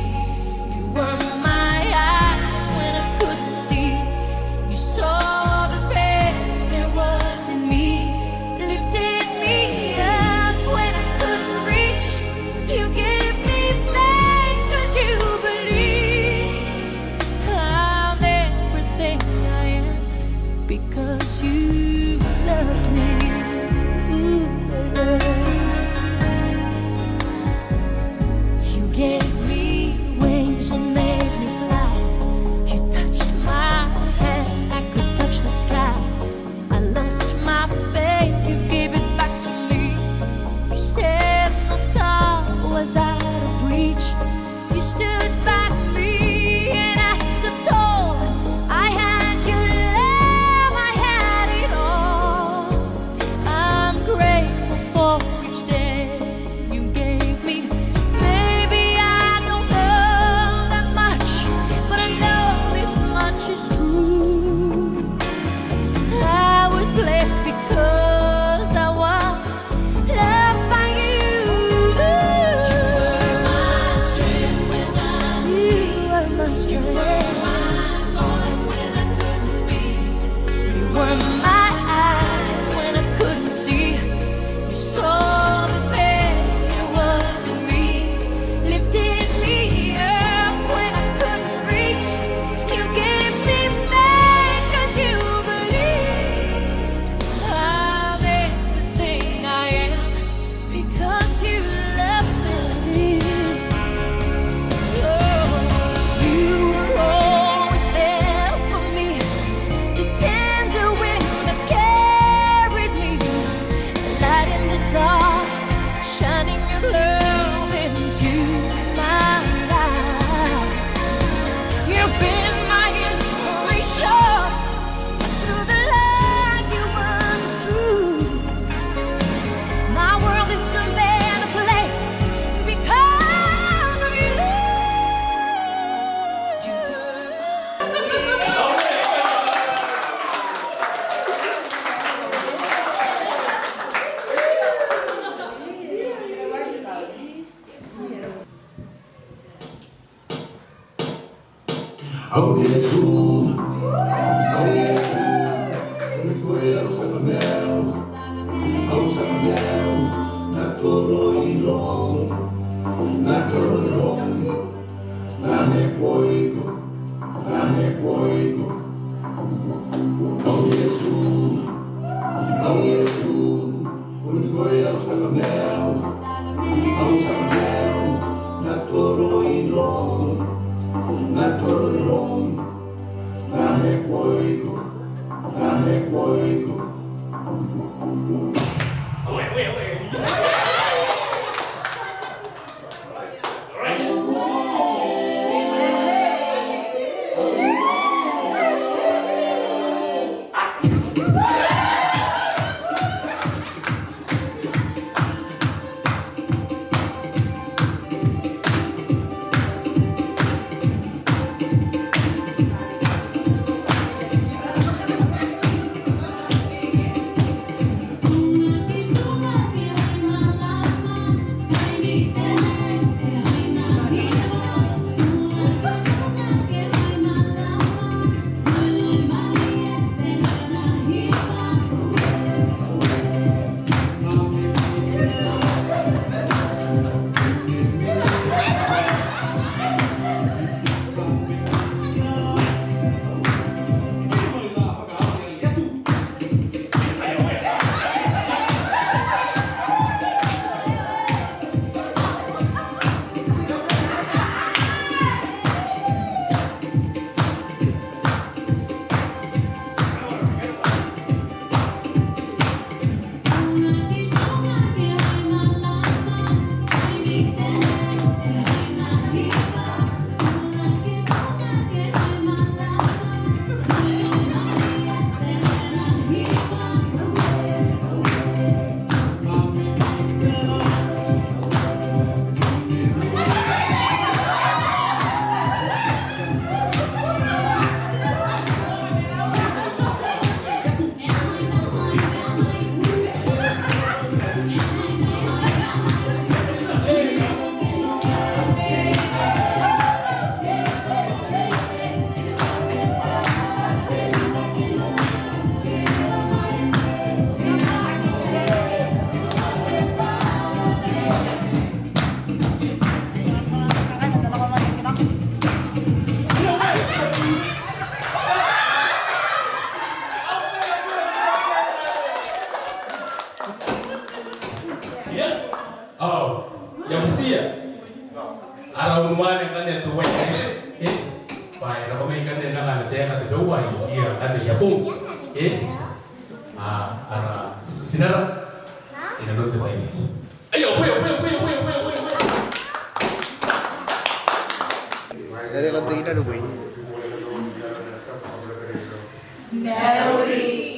You were my eyes when I couldn't see. You saw the best there was in me, lifted me up when I couldn't reach. You gave me faith 'cause you believe I'm everything I am because you loved me. Ooh, you gave me wings and made me fly. You touched my hand, I could touch the sky. I lost my faith, you gave it back to me. You said no star was out of reach. You stood by me and I stood tall. I had your love, I had it all. I'm grateful for each day you gave me. Maybe I don't know that much, but I know this much is true. I was blessed because I was loved by you. You were my strength when I was weak. You were my strength. You were my voice when I couldn't speak. You were my eyes when I couldn't see. You saw the best there was in me, lifted me up when I couldn't reach. You gave me faith 'cause you believed I'm everything I am because you loved me. Oh, you were always there for me, the tender wind that carried me, the light in the dark, shining your love into my life. You've been my inspiration through the lies you weren't true. My world is a better place because of you. Oh yes, ooh. Oh yes, ooh. Well, Sagamel. Oh Sagamel. Natoroilong. Natoroilong. Nanepoiko. Nanepoiko. Oh yes, ooh. Oh yes, ooh. Well, Sagamel. Oh Sagamel. Natoroilong. Natoroilong. Nanepoiko. Nanepoiko. mari kan ya tuwa eh pai na kami kan na kan te ka te dua iya kan ya pung ara sinara ina no te pai ayo puyo Dari lantai kita dulu, boy. Neri.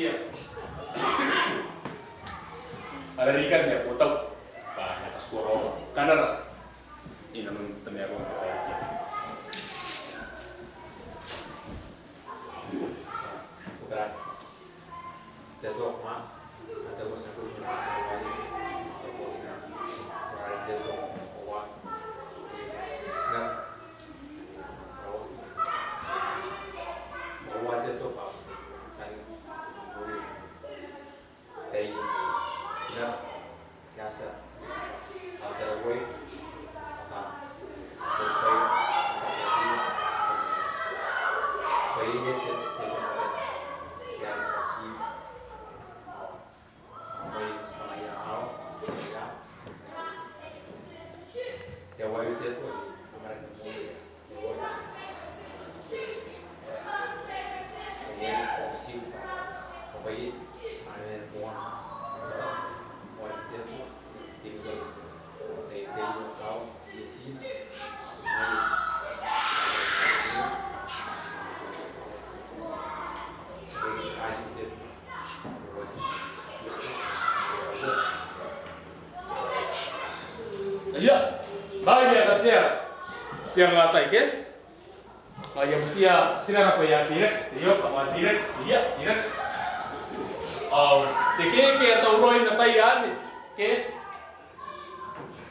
siap. Ada ikan ya, potong banyak suara karena ini namun tanya aku Putra, jatuh mak, ada bos aku yang lagi terpolong, orang jatuh kuat, senang, kuat jatuh pak, kan, boleh, dari senang, biasa, ada gue, apa, bayinya yang kasih bayi sama yang awal ya jawa itu kemarin kemudian fungsi bayi ada muat itu tinggal dari kau isi iya, banyak katanya yang ngatai kan? Yang mesti sinar apa ya direct, iya, apa direct, iya, direct. Oh, teke atau roy ngatai ya, ke?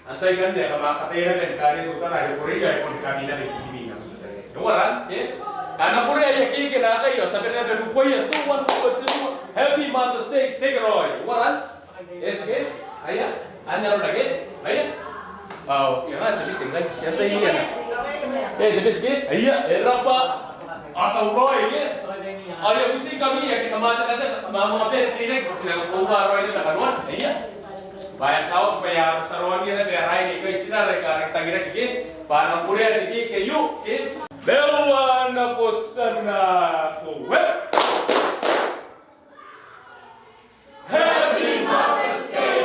Antai kan dia kama katanya kan kali itu kan ada Korea yang kami nak bikin ini, orang, ya? Karena Korea ya kiki nak kayo, sebenarnya ada rupanya tuan Happy Mother's Day, take roy, orang, yes ke? Ayah, anda lagi, ayah. Oh, jangan tapi singkat, yang tadi ya. Tapi sikit, iya, berapa atau roy ya? Ada misi kami ya kita mata kata mau apa direct silang ubah roy itu karuan, iya. Banyak tahu supaya saruan kita biar rai ni sinar mereka kita kira kiki, barang kuliah kiki ke yuk, ke. Dewan aku sana kuat. Happy Mother's Day.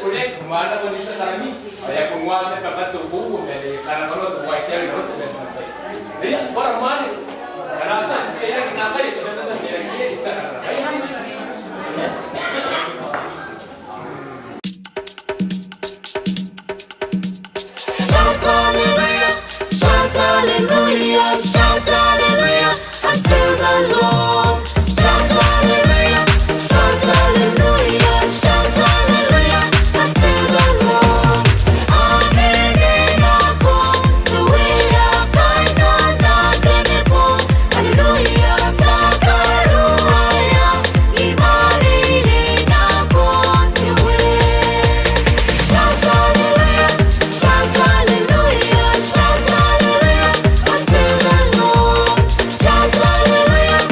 Boleh kemana pun bisa kami. Saya penguat dan kapan tubuh dari karena kalau tubuh saya menurut dan sebagainya. Jadi orang mana? Rasa saya kenapa ya sudah tentu dia bisa. Shout hallelujah, shout hallelujah, shout hallelujah unto the Lord. Shout hallelujah, shout hallelujah, shout hallelujah unto the Lord. Amen ako tuwira kaina na kenepo. Hallelujah takaruaya imariri ako tuwe. Shout hallelujah, shout hallelujah, shout hallelujah unto the Lord. Shout hallelujah,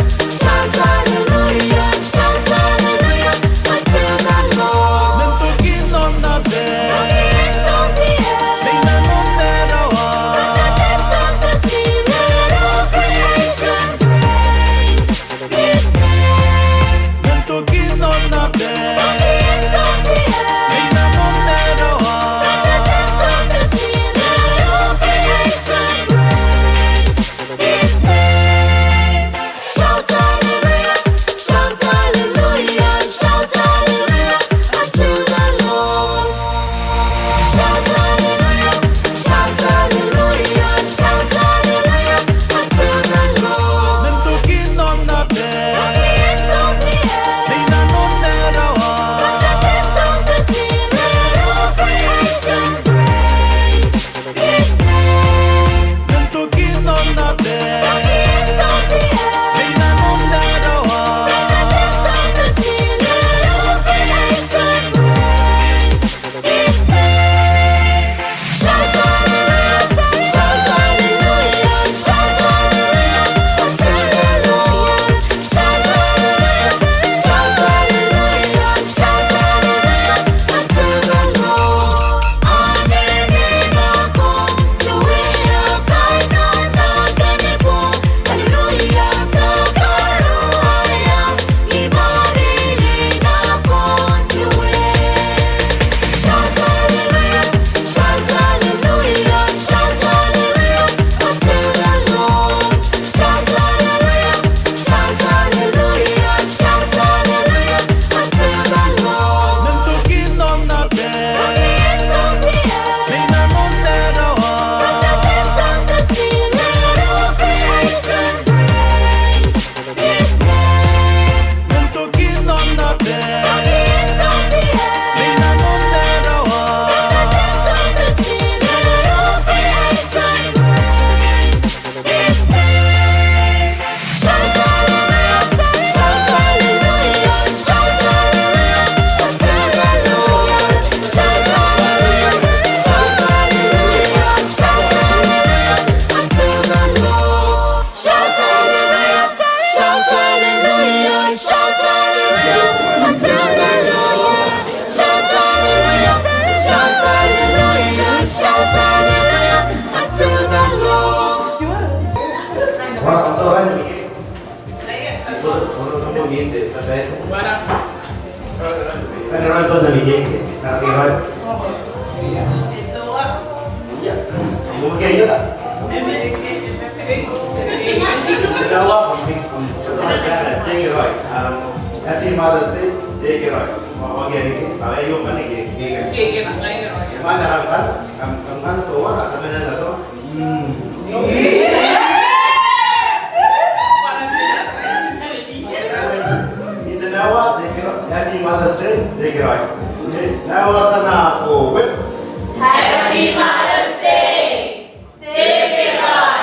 to nabigay sa ating Roy. Bumagay niyo ta. Dalawa, thank you, Roy. Happy Mother's Day, thank you, Roy. Bumagay niyo. Baway yung panig, Kaya na ngayon. mana kan mana tuh orang sama nana tuh itu nawa Happy Mother's Day dekira nawa sana web Happy Mother's Day! Dekira!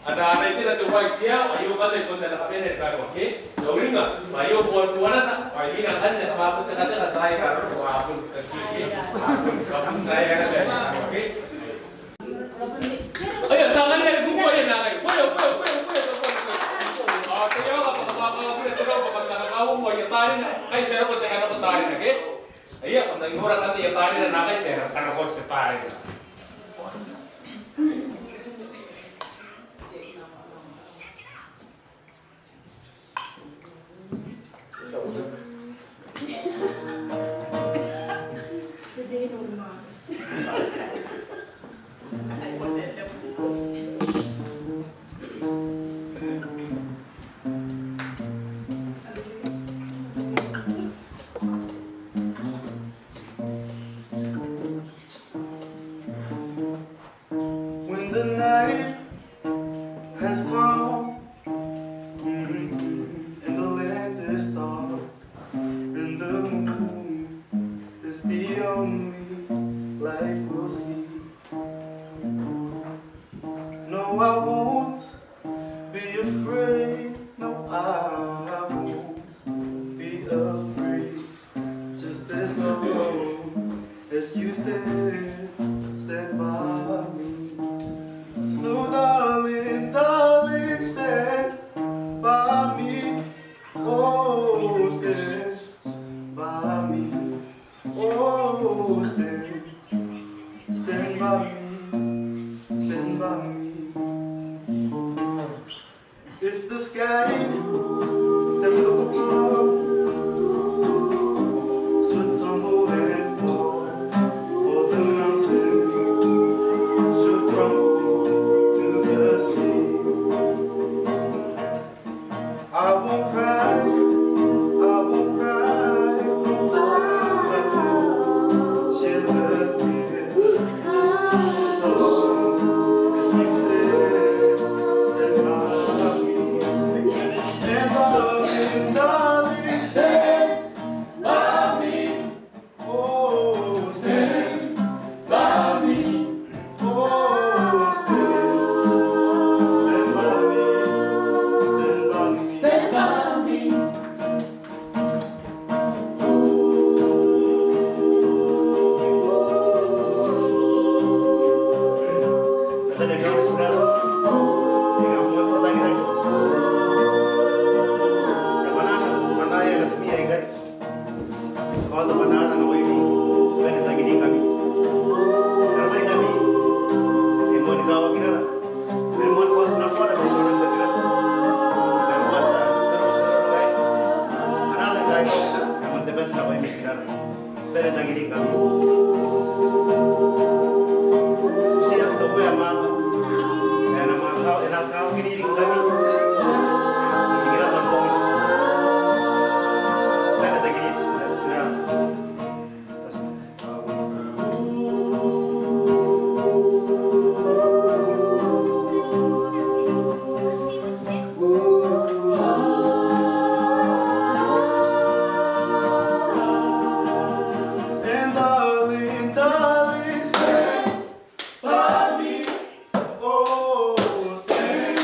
Ada anak itu nanti wise ya, ayo kan itu nanti apa yang kita oke? Jauhin nggak? Ayo buat mana? Ayo ini kan ya apa pun terkadang ada try kan, apa pun terkiki, apa pun try kan ada, oke? Ayo sangat ni aku boleh nak ayo, boleh. Ah, kaya apa boleh terus apa kata kau mau yang tadi nak, ayo saya nak cakap apa tadi nak, oke? Ayo, kalau orang nanti yang tadi nak ayo terus karena kau sepai. Jadi normal. When the night has come and the land is dark and the moon is the only light we'll see. No, I won't be afraid. No, I won't be afraid. Just as long as you stand by me. So darling, darling, stand by me. Oh, stand by me. Oh, stand by me. Stand by me. If the sky that we look upon should tumble and fall, or the mountain should crumble to the sea, I won't cry, I won't cry, I won't shed a tear, just as long as you stand by me. And darling, stand by me. Oh, stand by me. Oh, stand by me. Stand by me. Kata dia bilang saudara, dia mau bertanya lagi. Yang mana yang resmi ya kan? Kalau tu mana anak ini sebenarnya lagi di kami. Sekarang ini kami ilmu di kawah kira, ilmu kuas nafsu ada ilmu yang terkira. Dan kuas seru lain. Anak lagi yang mendebas apa ini sekarang. Sebenarnya lagi di kami. Siap tu yang mana? Enak kau kini di kami. Kira tampung. Sebenarnya lagi di sudah. And darling, darling, stand by me. Oh, stand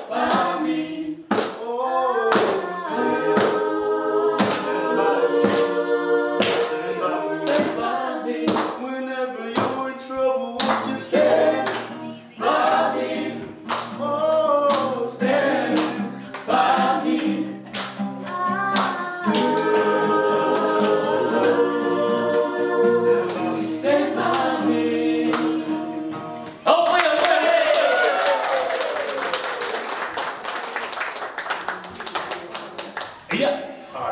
by me. Oh, stand by me. Stand by me. Whenever you're in trouble, won't you stand by me? Oh, stand by me. Stand by me. Oh, boleh. Iya,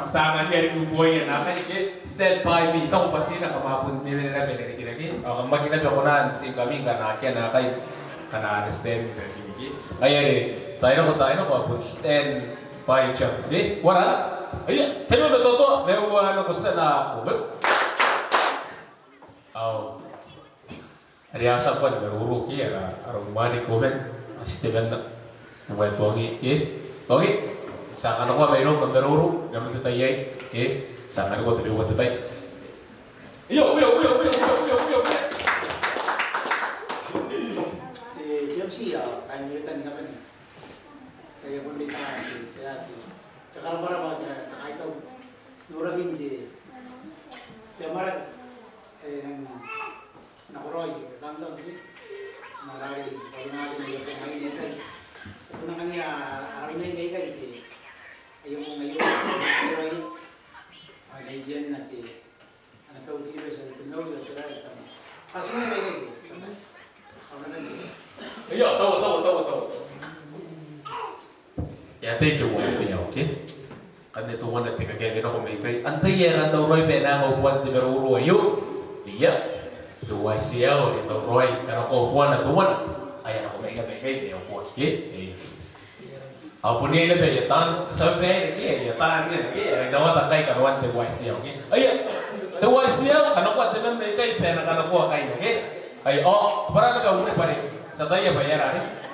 sangat dari buboy yang nakan ke stand by me. Tahu pasti nak kapapun memenera dari kira-kira. Kalau makin ada konan si kami karena akan nakai karena stand dari kira. Ayah, tayo ko kapun stand by chance. Wala. Iya, tayo na toto. Mewa na ko sana ako. Oh. Riasa ko beruruk ya, arung mani komen, asteban na. Buat bongi, oke. Sangan ko mayroon beruruk, naman tatayay, sangan ko tabi buat tatay. Yo. Si James siya, kaya nilitan ka pa niya. Kaya kung di tayo, kaya tsaka para ba, tsaka ito, nuragin di. Kaya marag, nakuroy, katang-tang di. Marari, pag natin yung ngayon ito. Sa punang kanya, araw na yung gay di. Ayaw mo ngayon, nakuroy. Ay, naidiyan na di. Anak ka uliwe sa Pinoy, at tira, kasi nga may gay di. Ayo, tahu. Ya thank you once ya, okay? Kan itu wana tika kaya gino kung may kay. Antay ya kan daw roy pena ko buwan di meruro ayo. Iya. Tuwa siya o dito roy kana ko buwan na tuwan. Ay ako may kay ya po, okay? Apo niya na ba ya tan sabi na ya tan na ya daw ta kay karuan de buwan siya, okay? Ay tuwa siya kana ko at may kay pena kana ko kay na, okay? Ay para na ka uli pa rin. Sa tayo bayaran.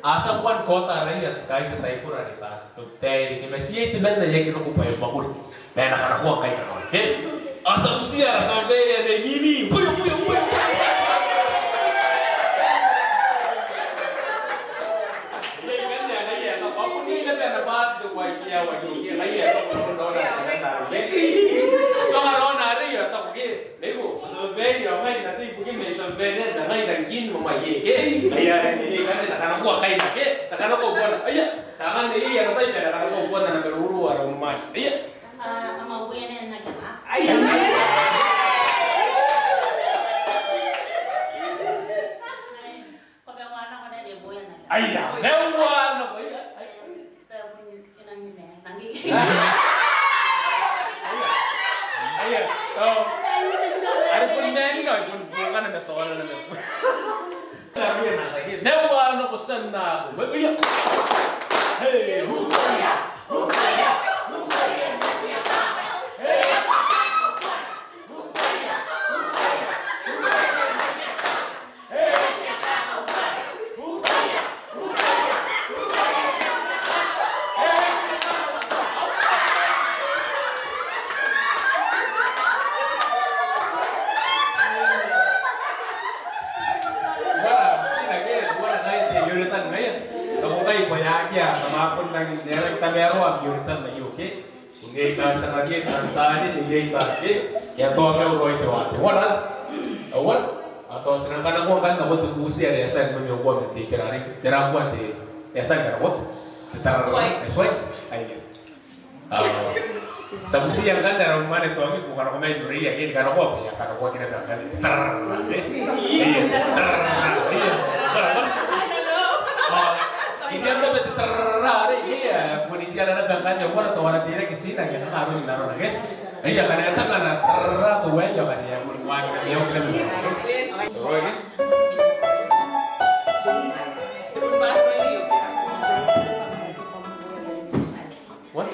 Asa kuan kota rakyat kahit tayo pura di taas. Tayo di masih itu benda yang kita kupai bakul. Dan anak kuah kayak kawan. Asa usia rasa beda deh gini. Puyo. Jadi kan ya kayak apa pun ini kan bahas tu usia wajib. Kayak apa pun orang yang tahu. Soalnya orang ada ya tak mungkin. Lebu, sampai dia main nanti mungkin sampai dia jangan daging memakai. Kayak ini kan nak aku kain nak, nak aku buat. Ayah, jangan ini yang tadi nak aku buat nak beruru orang rumah. Ayah. Kamu buat yang nak apa? Ayah. Kau bawa anak kau dia buat yang nak. Ayah, bawa anak ayah. Kita pun yang ini nanti. Ayah, oh. Ada pun ni kau pun bukan ada tawaran ada. Lagi nak lagi. Bawa anak kosan nak. Ayah. Hey, hukaya. Samapun lang nerang tamero ang yuritan na yuki. Ingay ta sa kagit ang sani ingay ta ke. Ya to ang roy to ake. Awal atau sedangkan aku kan takut tubusi ada yasan memang gua mesti cerari cerang gua ti yasan kan gua tar sesuai ayo. Sabusi yang kan dari rumah itu kami bukan rumah itu ria ini kan gua ya kan gua tidak kan tar ini yang dapat terare iya pun dia ada kan jawab atau orang tidak kesini lagi kan harus naruh lagi iya kan itu kan terra tuh ya kan ya pun wangi dia udah What?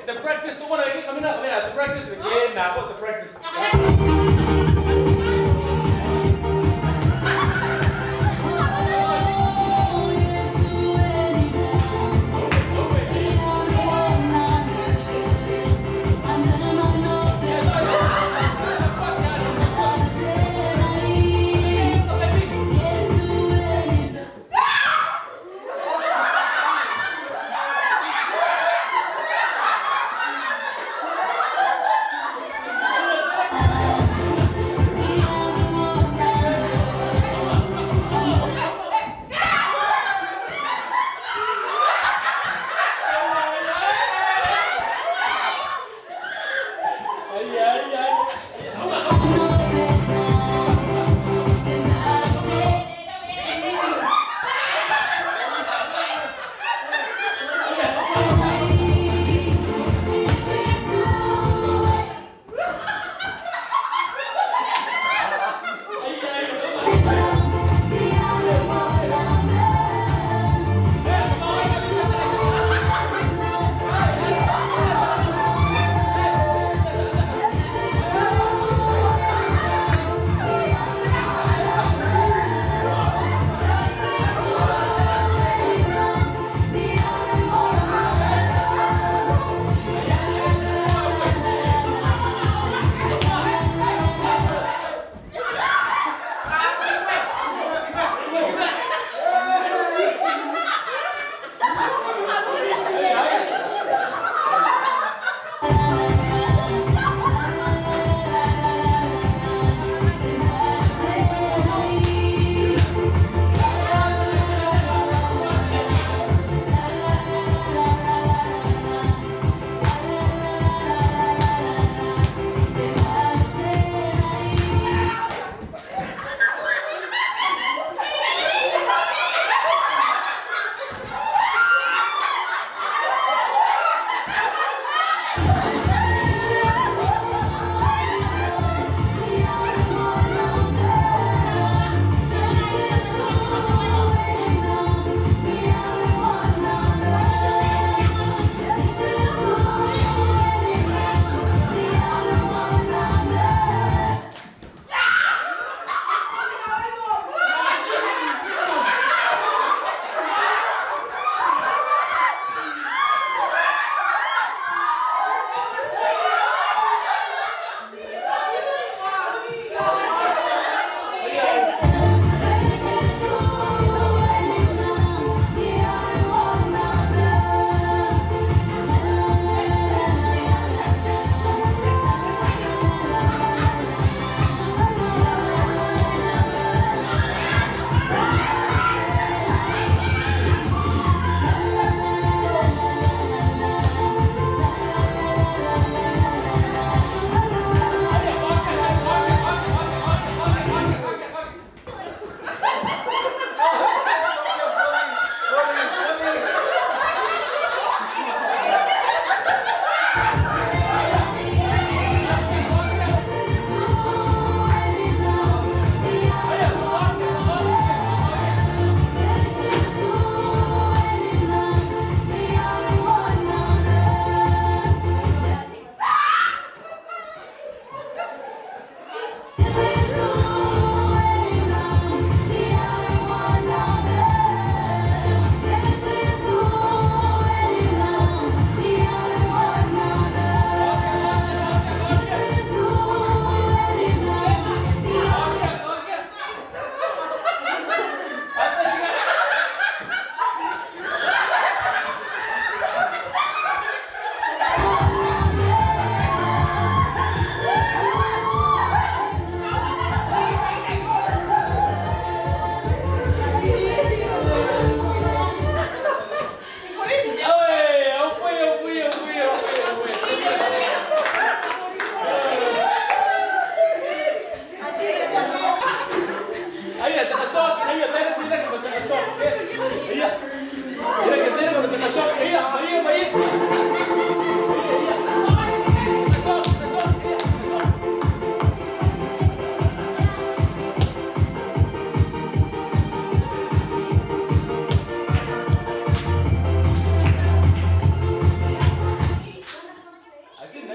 The practice, the one again, kami na, the practice again, na ako, the practice.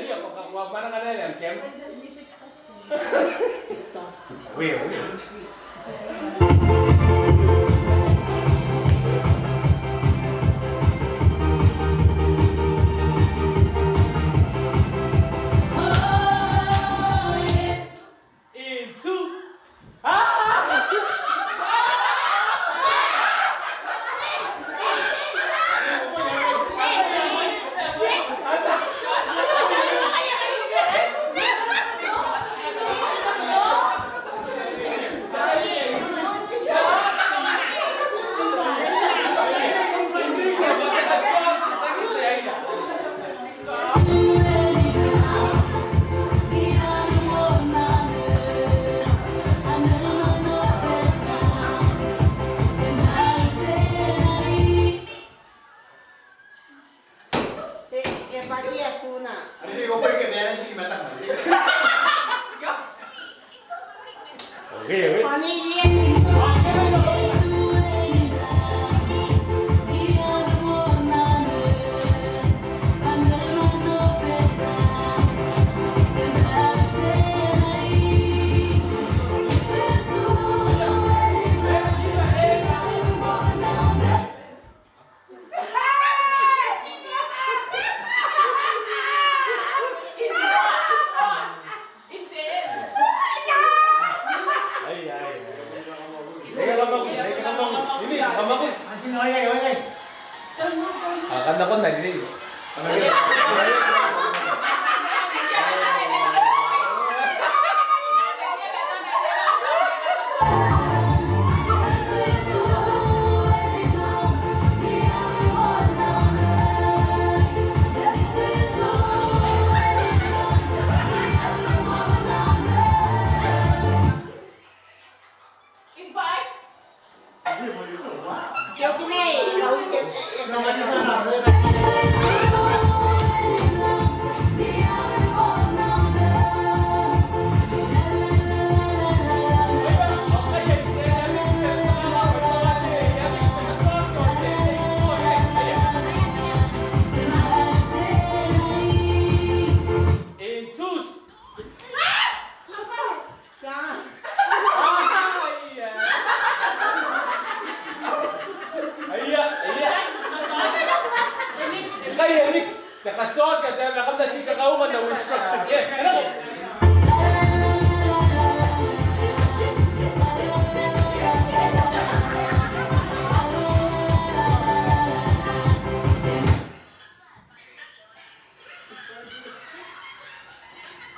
iya kok mana kan yang kem. Wih. Akan ako na din. Kaya Nix, kakasod ka dahil nakam na si kakauman na instruction.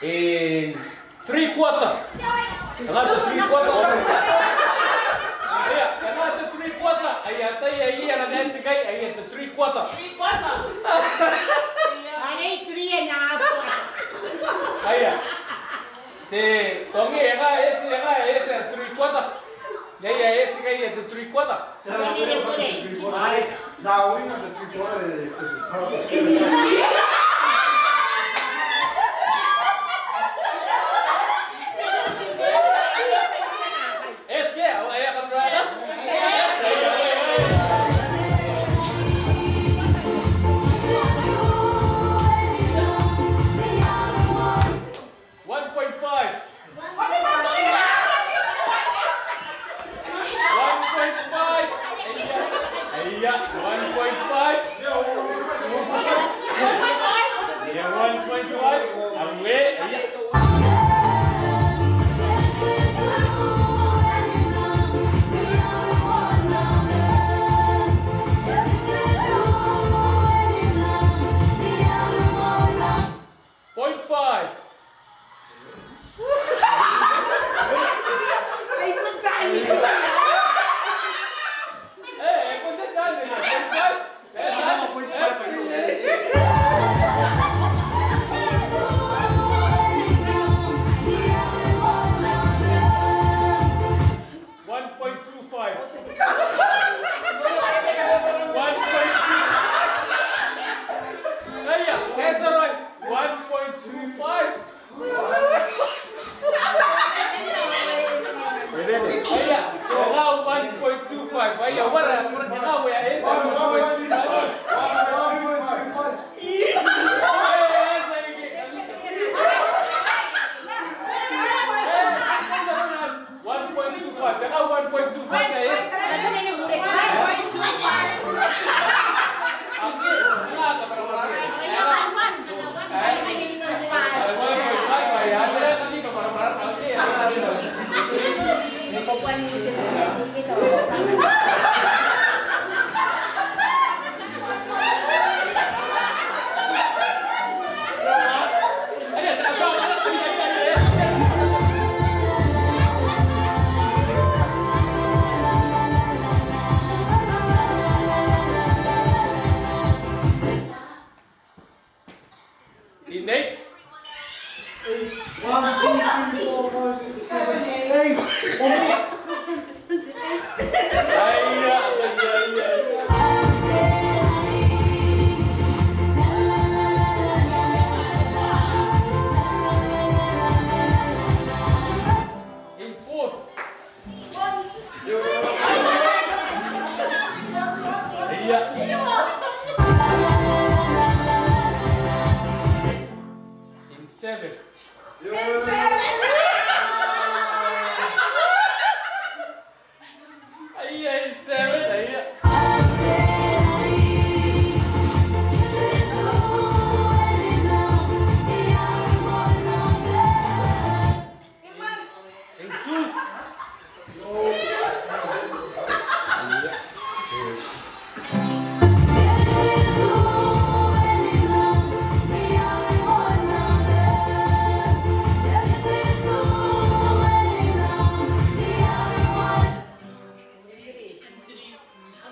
In 3/4. Another 3/4. Another 3/4. Ayat ay ang nancy kay ayat 3/4. 3/4. Ay, 3.5. Ayat. Te, tongi ese 3/4. Ya ese kay ayat 3/4. Es que ayat kan berada. 1.5. In fourth. In seventh. In seventh. In sus.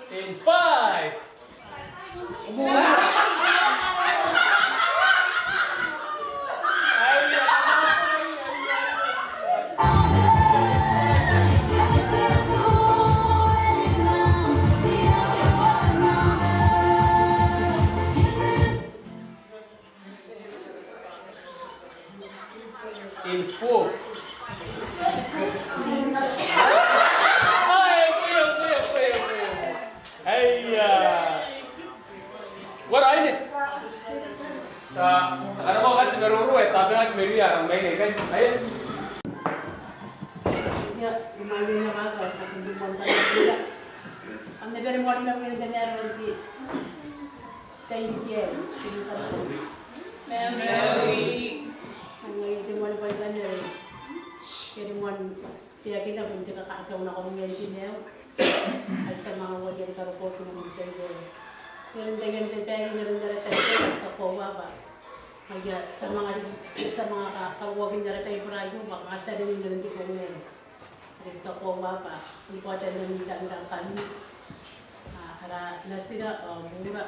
In five. In four. Ay, kuya. Ay, what are you? Ano mo kan meruru tapi kan meri arang main kan. Ayo. Ya, imagine na mga kung hindi mo tayo nila. Ang never mo na mo na meron di. Tayo yan. Mary. Ang ngayon din mo na pa yan rin. Kaya mo tiya kita kung hindi kakakaw na kung ngayon din yan. At sa mga wali ang karupot na mga tayo. Meron tayo ng peri na rin na tayo sa kowa ba. Kaya sa mga kawagin na rin tayo para yung baka sa rin na rin di ko ngayon. Kasi ka kowa ba. Hindi ko tayo nang mitang kami. Para nasira mura.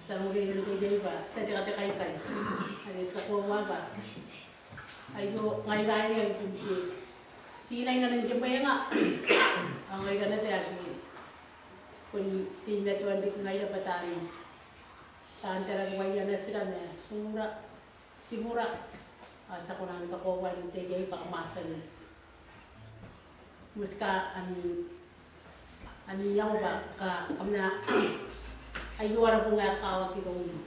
Sa muli ng tayo ba. Sa di kata kay. Kasi sa kowa ba. Ayo ngayon yung sinay na rin dyan ba yan nga. Ang ngayon na tayo. Kung timet wandi ko ngayon na batarin. Saan talagang ngayon na sila na. Simura. Sa ko nang kakuha ng tayo pakamasa na. Muska yaw ba kam na ayuara po nga kawag itong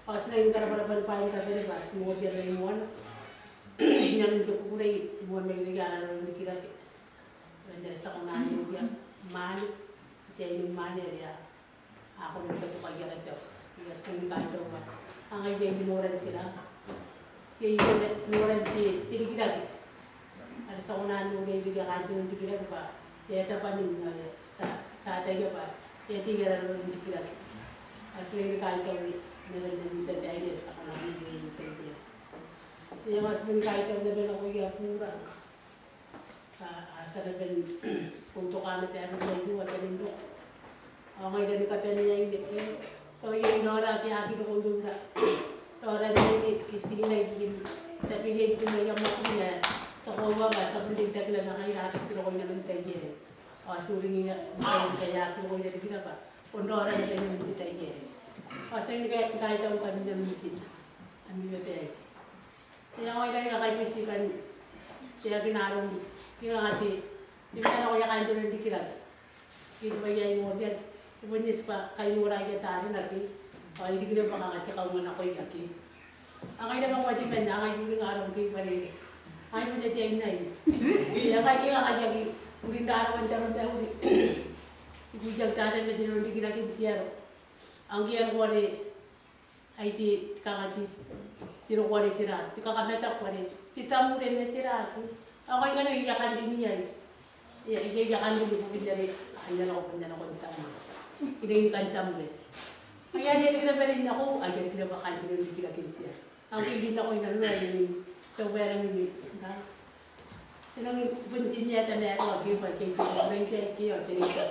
kasi na yung karaparapan pa yung tabi ba sumod yan na yung one hinanong ko kulay buwan may nagyana na yung dikira ganda sa kong nani yung diya mani ito yung mani ako nagpatuka yan ito igas kong kahit daw ba ang ay yung ginuran sila yung ginuran tiligirag alas ako na nung gaya bigyan kanto ng tigilan pa. Kaya tapanin sa tayo pa. Kaya tigilan ng tigilan. Alas na yung kanto ng ideas ako na nung tigilan. Kaya mas mong kanto na ba ako yung pura. Asa na ba punto ka na tayo ng duwa at yung duk. Ako ngayon ka tayo niya yung dikit. Ito yung nora kaya akin ako yung duk. Nora na yung isinay yung tapigay ko na yung makina. Sa kowa ba, sa bundig na kayo natin sila ko naman tayo. Suring nga kaya ko na rin pa. Pondora na tayo naman tayo. Sa yun kahit ako kami naman din. Ano yun tayo. Kaya ko na yung kaipisikan. Kaya ginarong yung ati. Di ba na ko yung kanto ng dikilag. Kito ba yung organ. Ibunyis pa kayo mura yung tari natin. Hindi ko na baka katsaka umana ko yung aki. Ang kayo naman wadiman na, ang kayo yung araw kayo parili. Ay mo na tiyan na yun. Kaya kaya kaya hindi na arawan taron taron. Ibigay tatay na sino hindi kinakin tiyaro. Ang kiyang ko ay ti kakati tiro ko rin tira. Ti kakameta ko rin. Ti tamu rin na tira ako. Ako yung ano iyakan din niya. Iyakan din ko pinari. Ayan ako ng tamu. Iyakan tamu rin. Kaya hindi na pa rin ako. Ayan na ba kanto hindi kinakin tiya. Ang kilin ako yung ano yung so parang hindi na. Tinong buntin niya ta meron ako pa kay kayo tinita.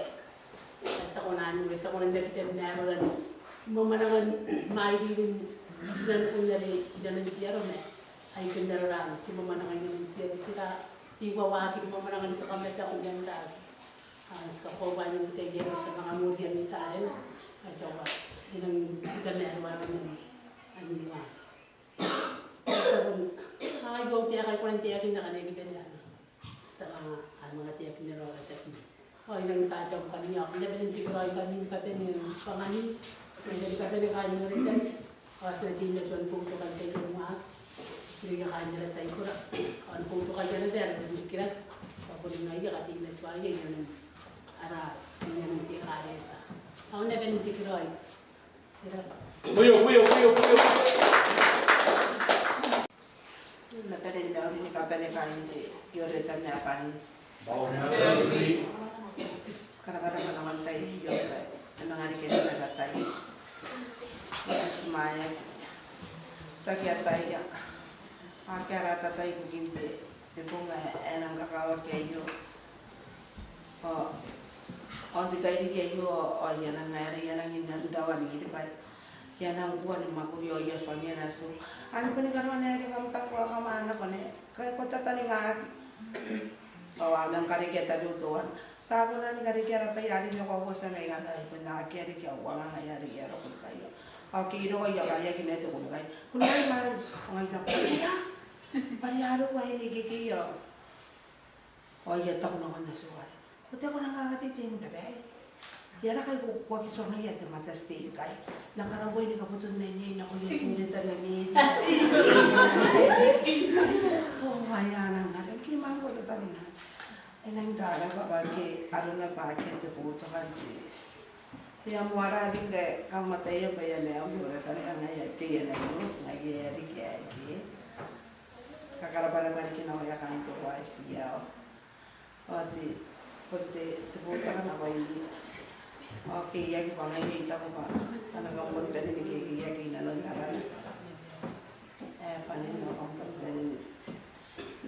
Basta ko nang dapitan na ron. Mo man naman maidin nan unari danan tiyaro me. ay kendaraan ti mamanangan yung siya kita iwawagi mamanangan ito kami at akong ganda sa kakuha yung tegero sa mga murian ni tayo ay tawa dinang ganarwa ng ano niya so ay go tiya kay 40 akin na kanay ganyan sa mga tiyak ni Rora at ni ay nang tatawag kami ako laban din ko ay kami papel ng pangani hindi ka pwede kanyo rin kasi di medyo ang punto ka tayo mga hindi ka kanyo rin tayo kura ang punto ka dyan rin hindi kira papunin nga iya kati medyo ay yun ara yun yung tiya karesa ako na ba hindi kira ay kira pa Buyo. Napalin daw ni kapane kain di yore tan na pan. Sekarang ada naman tayo yore. Ano nga rin kita tayo. Sumaya. Sakya tayo. Akira tayo gindi. Di po nga enang kakawag kayo. O di tayo kayo o yan ang nari yan ang inandawan ni di ba? Yan ang buwan ng makulyo yo sonya na so. Ano ko ni karon na rin ang takwa ka mana ko ni. Kaya ko tatalingan. Amang kariketa dutuan. Sa ako na ni karikera pa yari niyo ko sa may ganda ay pinakakiri kaya wala nga yari ko kayo. Ako kiro ko yung kaya kineto ko kayo. Kung ay man, kung ay napalina. Palyaro ko ay nigigiyo. O yata ko naman na suwal. Buti ako nakakatitin, bebe. Yara kay kukuha kiso nga yata matastiin kay. Nakaraboy ni kaputun na niya na kuya kong rin talamin. Oh, maya na nga rin. Kimang ko na talingan. Ay nang dala ba kay aro na pa kaya ito puto kanti. Kaya muara rin kay kamataya pa yan na yung mura talaga nga yata yan na yun. Nagyayari kaya yun. Kakarabarabari kinawaya kang ito ay siya. O di, pagde, tubuta ka na ko yun. Okay, yagi pa ngayon kita ko pa. Talagang punta din yagi na nun aral. Panin na akong pagdanin.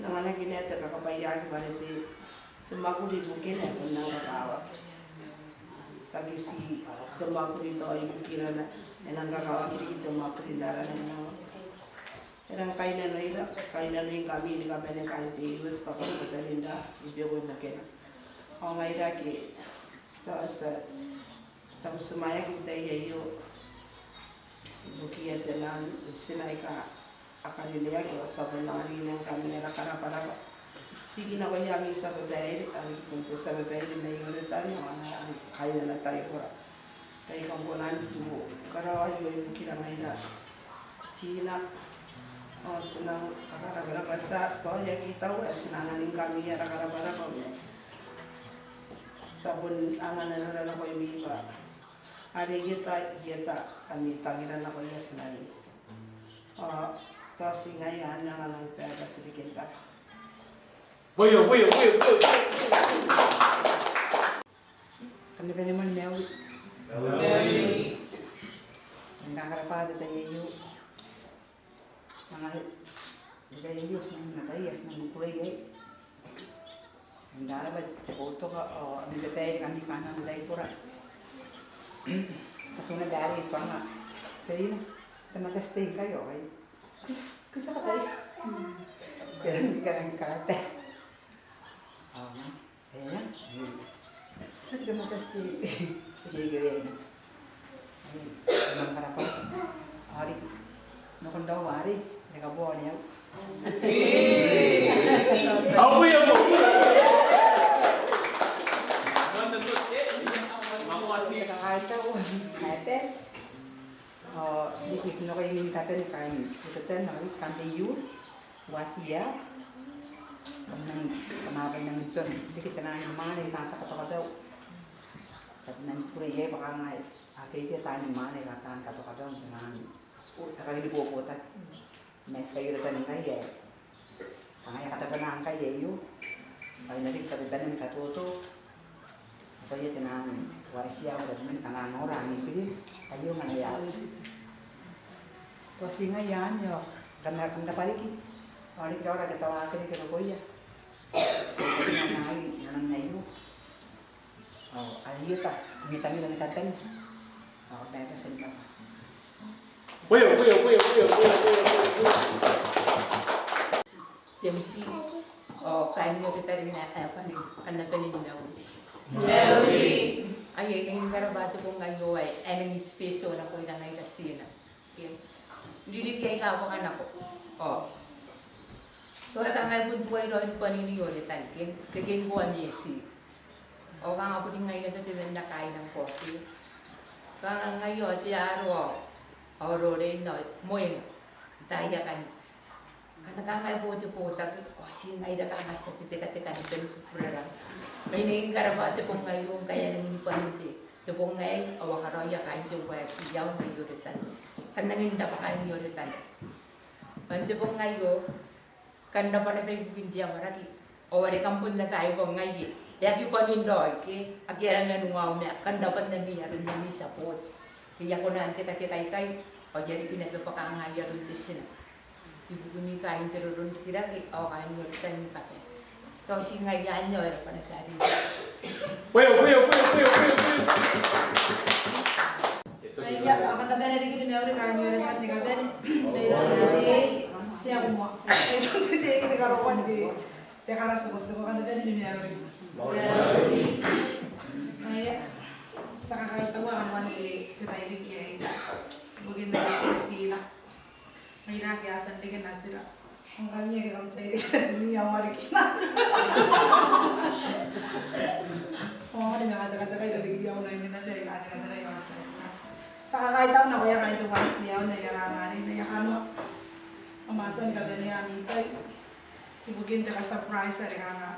Nanganak gineta kakapayagi pa rin tumakuli bukin kung nangkakawa. Sagi si tumakuli to ay bukira na nangkakawa kiri tumakuli dara na naman. Erang kainan rin kami ni kami na kain tigot kapag linda ibig ko bukin. O ngayon lagi sa sumaya kita yayo bukiya jalan sinay ka akalilya ko sa bunari ng kamera para hindi na kaya mi sa baday ang punto sa baday na yun tayo ana kaya na tayo pura kay kung kunan tu karawa yo kiramay na sina o sunang kakara basta to ya kita wa sinananing kami ya kakara ko sabon angan na ko yung iba. Ari kita kami tangiran ako yung sinay. Kasi ngayon na nga ng pera sedikit ka. Buyo. Kami pa naman mewi. Ang nakarapada tayo yung mga tayo sa natayas ng kulay ay. Ang darabat, foto ka, o ang nilapay kami kanang tayo pura. Kasunod dari so nga. Sa'yo na, tamagasting kayo, okay? Kasi ka tayo. Pero hindi ka ng karate. Oo nga. Ayan. Saan tamagasting? Sige gawin. Ayun. Ang karapan. Ari. Nukon daw, Ari. Nakabuha niya. Ako yan mo! Kakataw, mates. Dikit no kayo yung kapan kain. Ito tan, kanti yun. Wasiya. Nang kamabay ng ito. Dikit na yung mga nasa kato-kataw. Sabi na kuriyay, baka nga akay kita tayo yung mga nakataan kato-kataw. Saka hindi puputat. Mas kayo na tanin kayo eh. Kaya katabanaan kayo yun. Kaya natin kabibanan katuto. Kaya tinangan. Wasiya ko naman kanang orang ini kayo nga yat. Kasi nga yan yo gamar kung napaliki. Balik daw ra katawa ka ni ko ya. Nga nai nang nayo. Ayo ta, kita ni lang tatan. Dahil sa iba. Buyo. Jamsi o kain yo kita rin na apa ni kanapanin na Mary. Ay ang garabato ko ngayon ay enemy space na ko ina ngay kasina. Dili kay ka ako anak ko. Oh. To ta ngay bud buhay ro in panini yo ni tankin. Kagin ko ani si. O ka nga puding ngay na to na kain ng coffee. Ka nga ngayon ti aro. Oro rin no moing. Daya kan. Kana ka ngay po kasi ngay da ka nga sa titika-tika ni pura. May naging karabato ko ngayon kaya nang paninti. Ito po ngayon, awakaraya kain juga siyaw ng yuritan. Kanangin na pa kain yuritan. Ito po ngayon, kanda pa na tayo bugin siya maraki. O wari kampun na tayo po ngayon. Yagi pa nindoy, akiran na nungaw na, kanda pa na niya rin na sa pot. Kaya ko na antika-kikay-kay, o jari pinagpapakangaya rin sila. Ibugumi kain tirurun kiraki, o kain yuritan ni kape. Kasi ngayon nyo, era pa nagsarin. Puyo. Kaya akan tabi na rin kami kami rin kan tiga ben. Dahil dia mo. Itu dia ini kalau kundi. Sekarang sebab kan tabi ni meori. Kaya saka kaya tawa kan kundi kita ini kiai. Mungkin dari sila. Mayra kaya sandigan nasira. Ang kami yang kami kasi niya mari kita. Oh, ini kata-kata kayak dari dia orang ini nanti kata-kata kayak apa? Saka kahit ako na kaya kahit uwan siya na yaranganin na yakano umasan ka ganyan amitay ibugin ka surprise na rin nga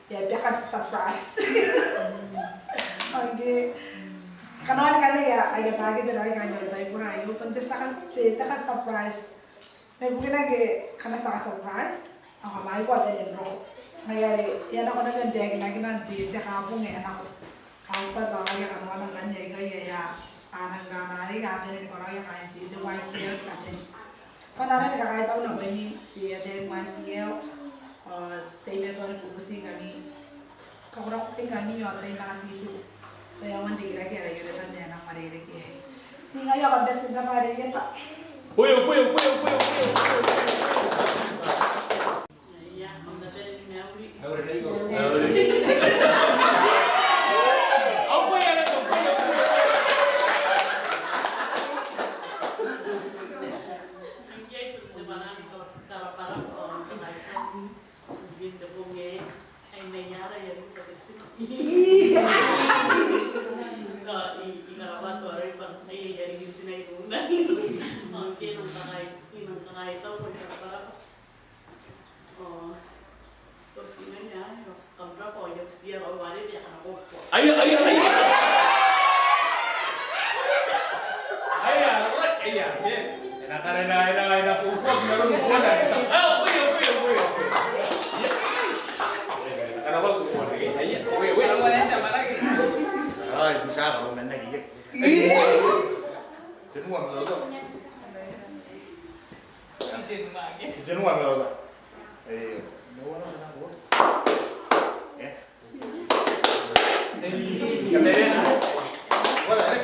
yadya ka surprise okay kanuan ka na ya ay gatagi dira ay kanyo tayo pura ay upanda sa kan ka surprise may bugin na kana sa surprise ang kamay ko at enedro mayari yan ako na ganda ginagin ka po ngayon ako kahit pa daw kaya kanuan ang kanya kaya anang ganari kami rin orang yang kain di YCL kami. Panara kita kahit tahu nak bani di ada YCL, stay betul ni pupusi kami. Kau orang pun kami yo ada yang kasih isu. Bayangan dikira-kira yo dan dia nak mari lagi. Singa yo kan best kita mari kita. Puyo. Ya, kung dati ni Mary. Apa yang ada tu? Ayah. Enak usap meron ko na. Puyo. Kenapa aku mau lagi? Ayah. Kalau wala siya malaki. Ay, bisa kalau nanda gigit. Jenuan kalau tu. Jenuan kalau tu. Jenuan mana aku? Kemudian, boleh.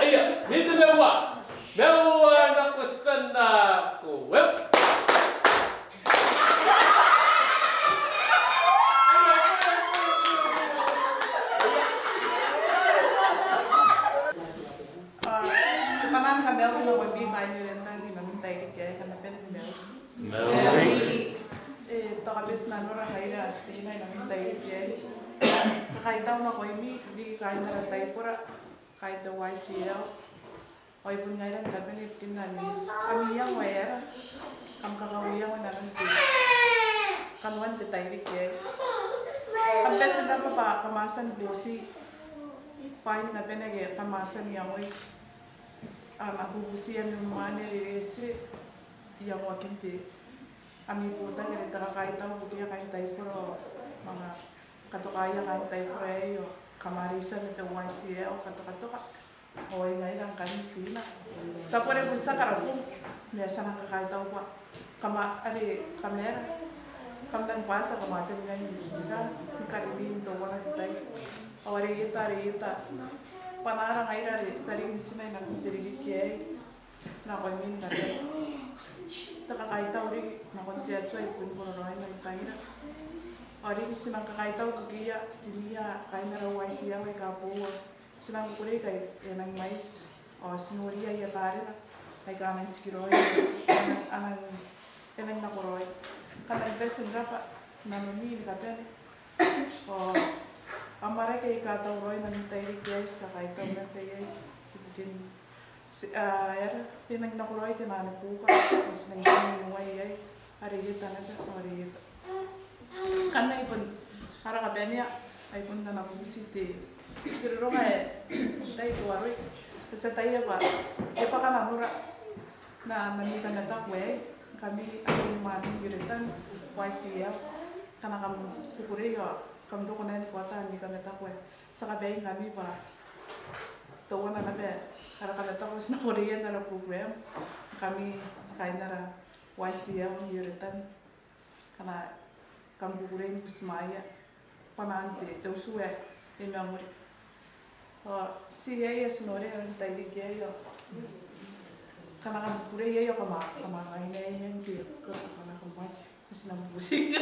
Ayah, itu mewah nak pesan aku. Paman kami ako na mag-bify nyo rin nang dinamintay kaya kanapin ni Mary. To kabis na nura kayo na sinay namintay kaya. Kahit daw na ko hindi kaya na lang tayo pura. Kahit the YCL. Oy pun ngayon kami ni kinani. Kami yang wera. Kam kakawiyang ko naman din. Kanuan ti tayo kaya. Ang best na pa kamasan busi. Pahin na pinag kamasan yang oy. Mabubusian ng mga nireresi yang wakinti ami puta kaya kahit tayo bukiya kahit tayo puro mga katukaya kahit tayo puro ayo kamarisan ito YCL katukatuka Hoy ngayon ang kanisina sa pore busa karapong nesa nang kahit tayo pa kamera kamdan pasa kamatin nga yung ka karilin to wala kitay Arita panara ngaira sering simay nang dirigikye na konmin na takakaitaw rin na kontiyaso ay punpuraroy na itaira ori simang kakaitaw kagiya diniya kay naraway siya way kapuwa simang kuri kay yanang mais o sinuriya yatari na ay kanang sikiroy anang yanang nakuroy kanang besin rapa nanuni kapene o amare kay kataw roy nang tayrik guys kakaitaw na kay din sinang nakuroy tinanong ko mas nang ginuway ay ariyita na siya ariyita kanay pun para kabenya ay punta na po city pero kay tay tuwaroy sa tayo ba e pa kana mura na namita na takwe kami ang maning giritan YCF kana kam kukuriyo kam do kunen kwata ni kami takwe sa kabay kami ba tuwa na nabe para kami tapos na Korean na program kami kain na YCF giritan kana kam kukuriyo kusmaya panante to suwe in memory siya sinore ang tayligya kana kan pure yo kama ngayon yang dia ke kana kumpat kasi nang busing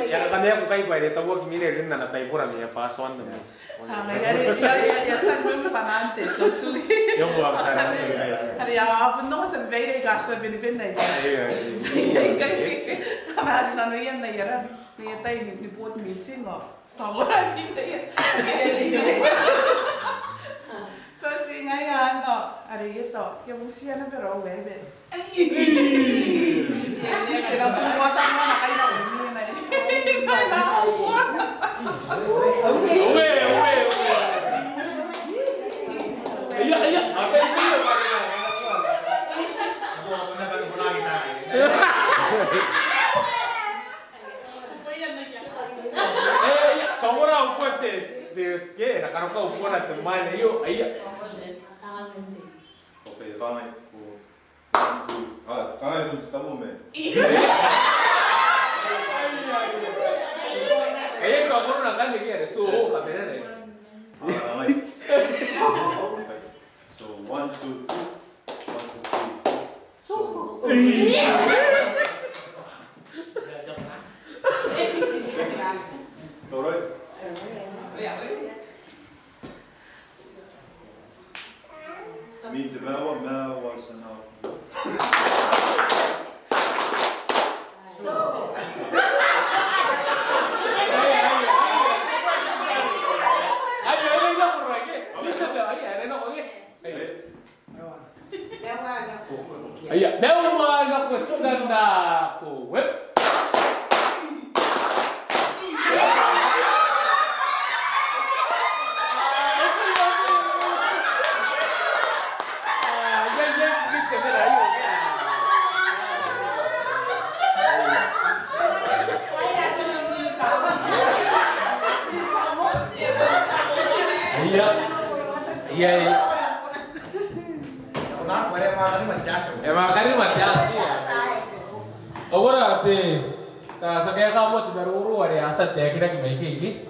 yang kanya ko kay pwede tawo kimi rin na natay pura niya pason na mas ya san mo panante to suli yung buwag sana sa hari apun no sa very gasto binibin na kana ano yan na yara ni tay ni pot meeting Sobrang hindi kasi ngayon, arito, yung siya na pero webe. Pinapuwatan mo na kayo na hindi na Iya, apa itu? Ako na ba kung lagi tayo? Somora upote de que na karoka upona se mane yo aí Okay, 강아이 고 강아이 분 쓰다 보면 aí ko ako na kan de so ka pera ne 강아이 so 1 2 Alright. Min de var was en nou. Iya, mewa na ko sana ko web. Iya. Una puede makan macam Makanya matias ya. Agora sa kaya ka mo tibaruro ari asat ya kira ki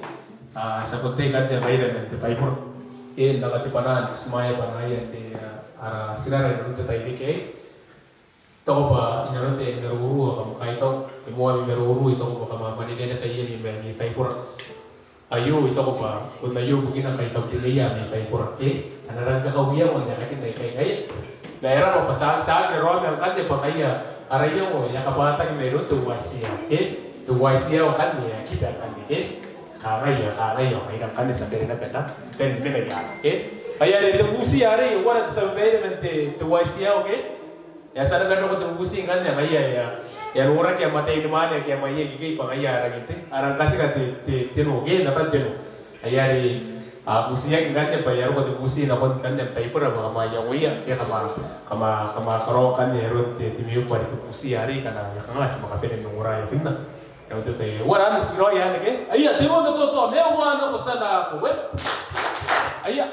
sa kunti kan dia bayar mente paipur nakati panan smaya panaya te ara sinara no te tai bike to ba nyaro te meruru kam kai to mo meruru ito ko kama manigena tai ni me taipur ayo ito ko ba kun ayo bugina kai to tiya ni taipur anarang ka kawiya mo na katin kai daerah apa saat rom yang kan dia pakai arayo mo ya kapata ni meron tu wasia tu wasia kan ya kita kan kaya ay kan sa pera na pen ya aya itu musi ari wala sa pera mente tu wasia ya sana kan ko tu musi kan ya ya orang yang mati mana yang maya gigi pangaya arang itu arang kasih kat tino na tadjeno aya musia kan dia bayar ko tu musi na kon kan dia taipura ba kama ya wiya kaya kama karo kan dia rot timiu pa tu musi ari kana ya kangas mga penen ngura ya tinna ya uto te wala ni siro ya ne aya timo to me wa na ko sana ko we aya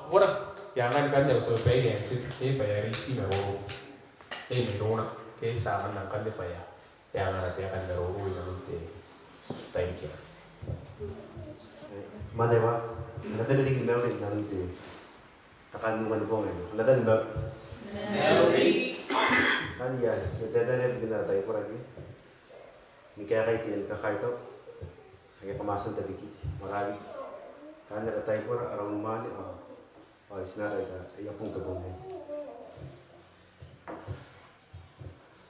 wala jangan kan yang so pay yang sit bayar isi baru mirona sama nang kan bayar yang nanti akan baru yang nanti thank you Mana Pak? Nada na rin meron din namin din. Takanungan po ngayon. Nada na ba? Kanya, dada na rin tayo po lagi. Ni kaya kayo tiyan kakaito. Kaya pamasan tabiki. Marami. Kanya na tayo po araw numali. Isinaray ka. Iya pong tabong ngayon.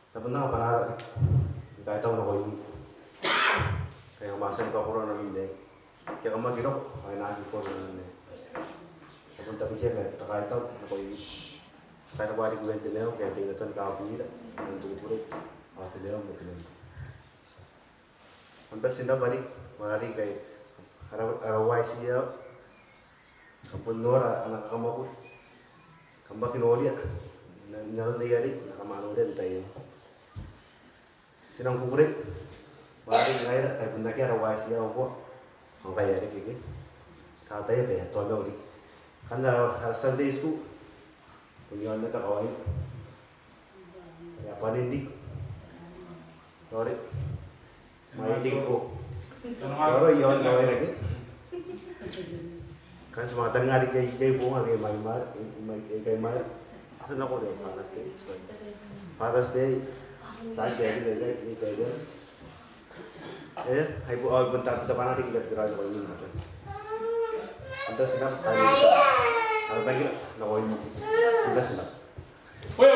Sabon na ka panara. Kahit ako na ko yun. Kaya pamasan ko ako na hindi. Kaya kung mag-irok, ay nakakit po sa nanay. Napunta ko siya, takay ito, nakoy, kaya nakuha ko 20 leo, kaya tingnan ito, nakakapilita, nandun ko rin, 8 leo, matilang. Ang best na balik, marali kay, araway siya, kapun nora, ang nakakamapot, kamba kinoli, naroon tayo rin, nakamano rin tayo. Sinang kukurit, marali kaya, tayo pun naki araway siya ako. Ang kaya rin kaya sa tayo kaya ito na ulit. Kanda Sunday school, kunyon na kakaway. Kaya panindig. Sorry. Mahilig ko. Pero yun, kaway rin. Kan sa mga tangali kay bunga kay Maymar, kay Mar. Ito na ko rin, Father's Day. Father's Day, saan kaya rin kaya hay bu bentar depan nanti kita gerak kalau ini apa? Sudah senang kali ini. Kalau tadi nak kau ini sudah senang. Wait.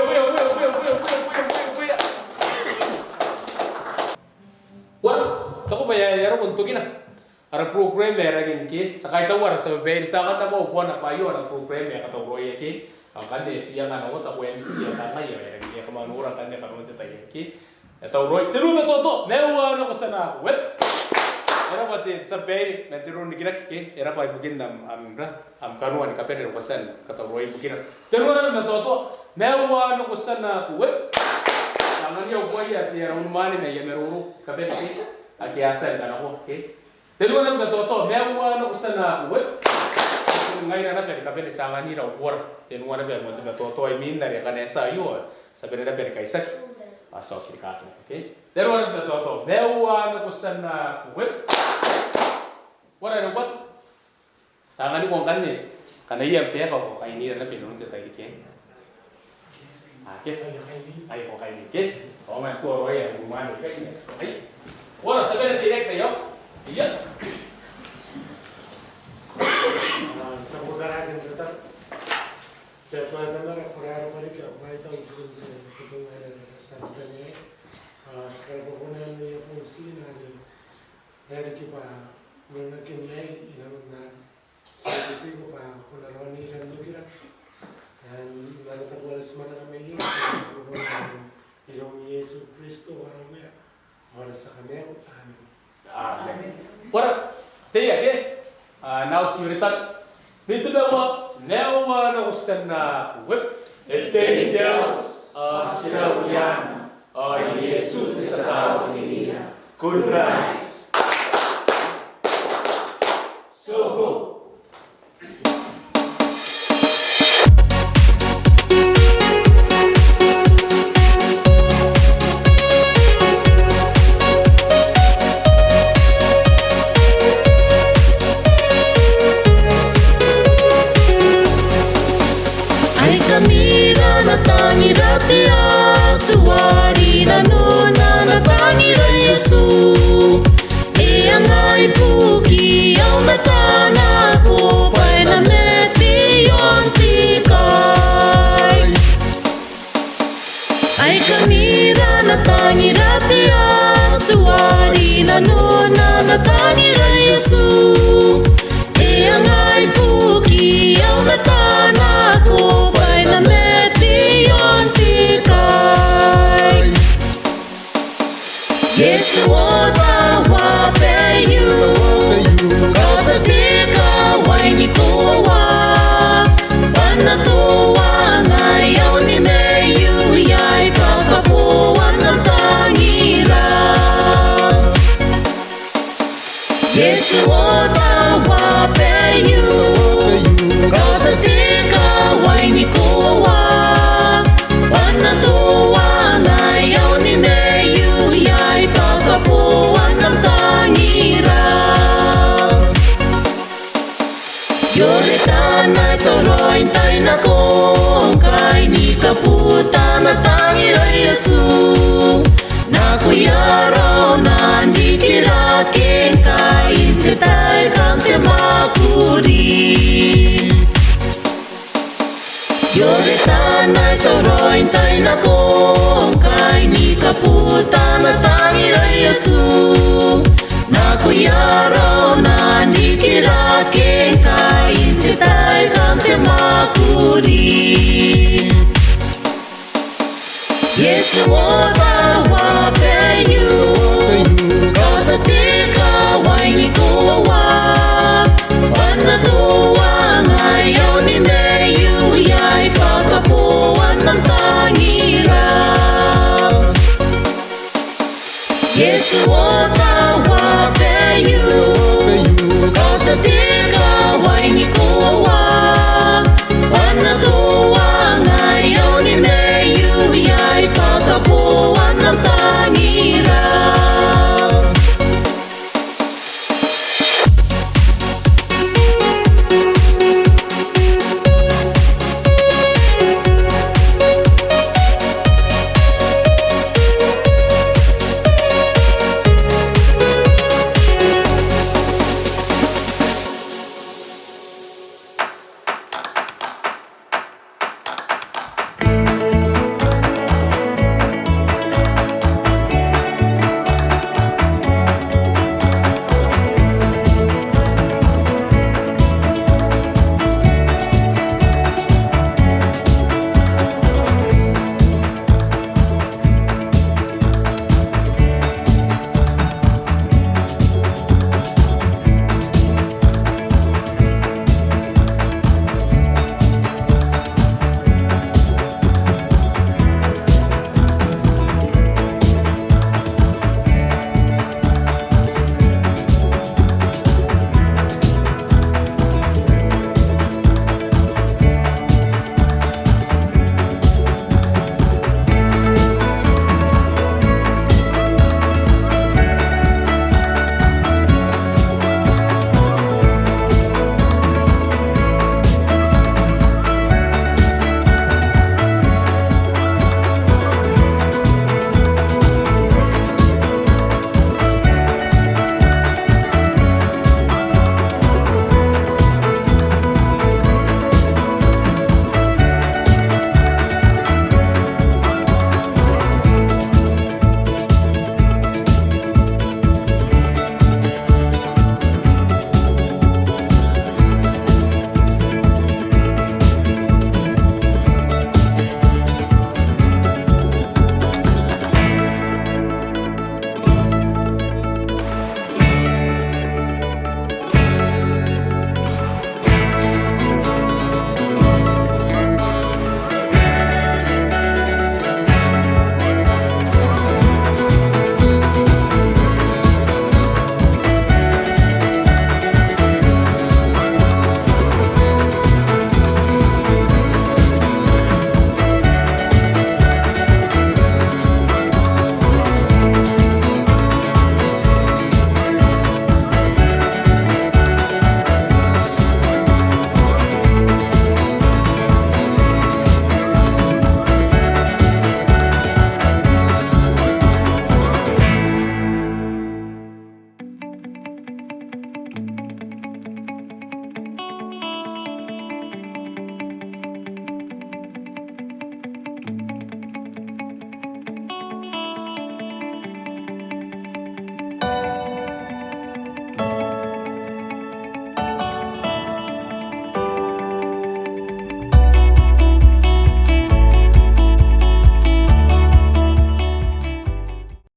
What? Tako ba yaro untuk ina? Ara program era ginki. Sakay tahu ara sa beri sangat na mo upuan na payo ara program ya kata boy yaki. Ang kande siya nga no ta MC ya ta ngayo ya kaya kamanura kande karon ta yaki. Atau Roy, tiru na toto, mewa na ko sana wet. Era pati sa peri, na tiru ni kinak ke, era pa bugin am karuan ka pere ko san, kata Roy bugin. Tiru na toto, mewa na ko sana wet. Tangan yo boy ya tiara umani na yemeruru ka pere ke, akiasa na ko ke. Tiru na toto, mewa na ko sana wet. Ngai na pere ka pere sa ngani ra war, tiru na pere mo toto ay min na ya kanesa yo. Sa pere na pere kaisak. Pasok kiri kanan, oke? Dari mana kita tahu? Mewa na kusan na web. Wala na buat. Tangan ni kong kanne. Karena iya pia kau kain ini ada pinun kita ikan. Oke? Ayo kau kain ikan. Kau main tuh roy yang rumah ni kain. Ayo. Wala sebenarnya direct yo. Iya. Saudara kita tetap. Jatuh ada kurang balik apa itu Santanya, sekarang pokoknya ni yang polisi nari, hari kita mengakin ni, ina benar. Saya sih kita konarwani randu kira, dan nara tak boleh semana kami ini, pokoknya irong Yesus Kristus orangnya, orang sakame amin. Amin. Ora, tiya ke? Now suritan, itu bawa, newa na usan na web, Deus. Australiana, oh Yesus disertai ini, good night. Soho. Ay kamira na tangira tuwari na nuna na tangira Yesu Iyang ay buki ang matana ko pa'y na meti yon tikay Ay kamira na tangira tuwari na nuna na tangira Yesu Iyang ay buki ang matana ko pa'y na meti yon tikay Yesu otawa peyu Kata tika waini kowa Panatuwa ngayaw ni meyu Yay pagkapuan ng tangira Yesu otawa peyu Kata tika Yesu otawa peyu Kata tika waini kuwa Panatua ngayon ni meyu Yay pagkapuan ng tangira Yesu otawa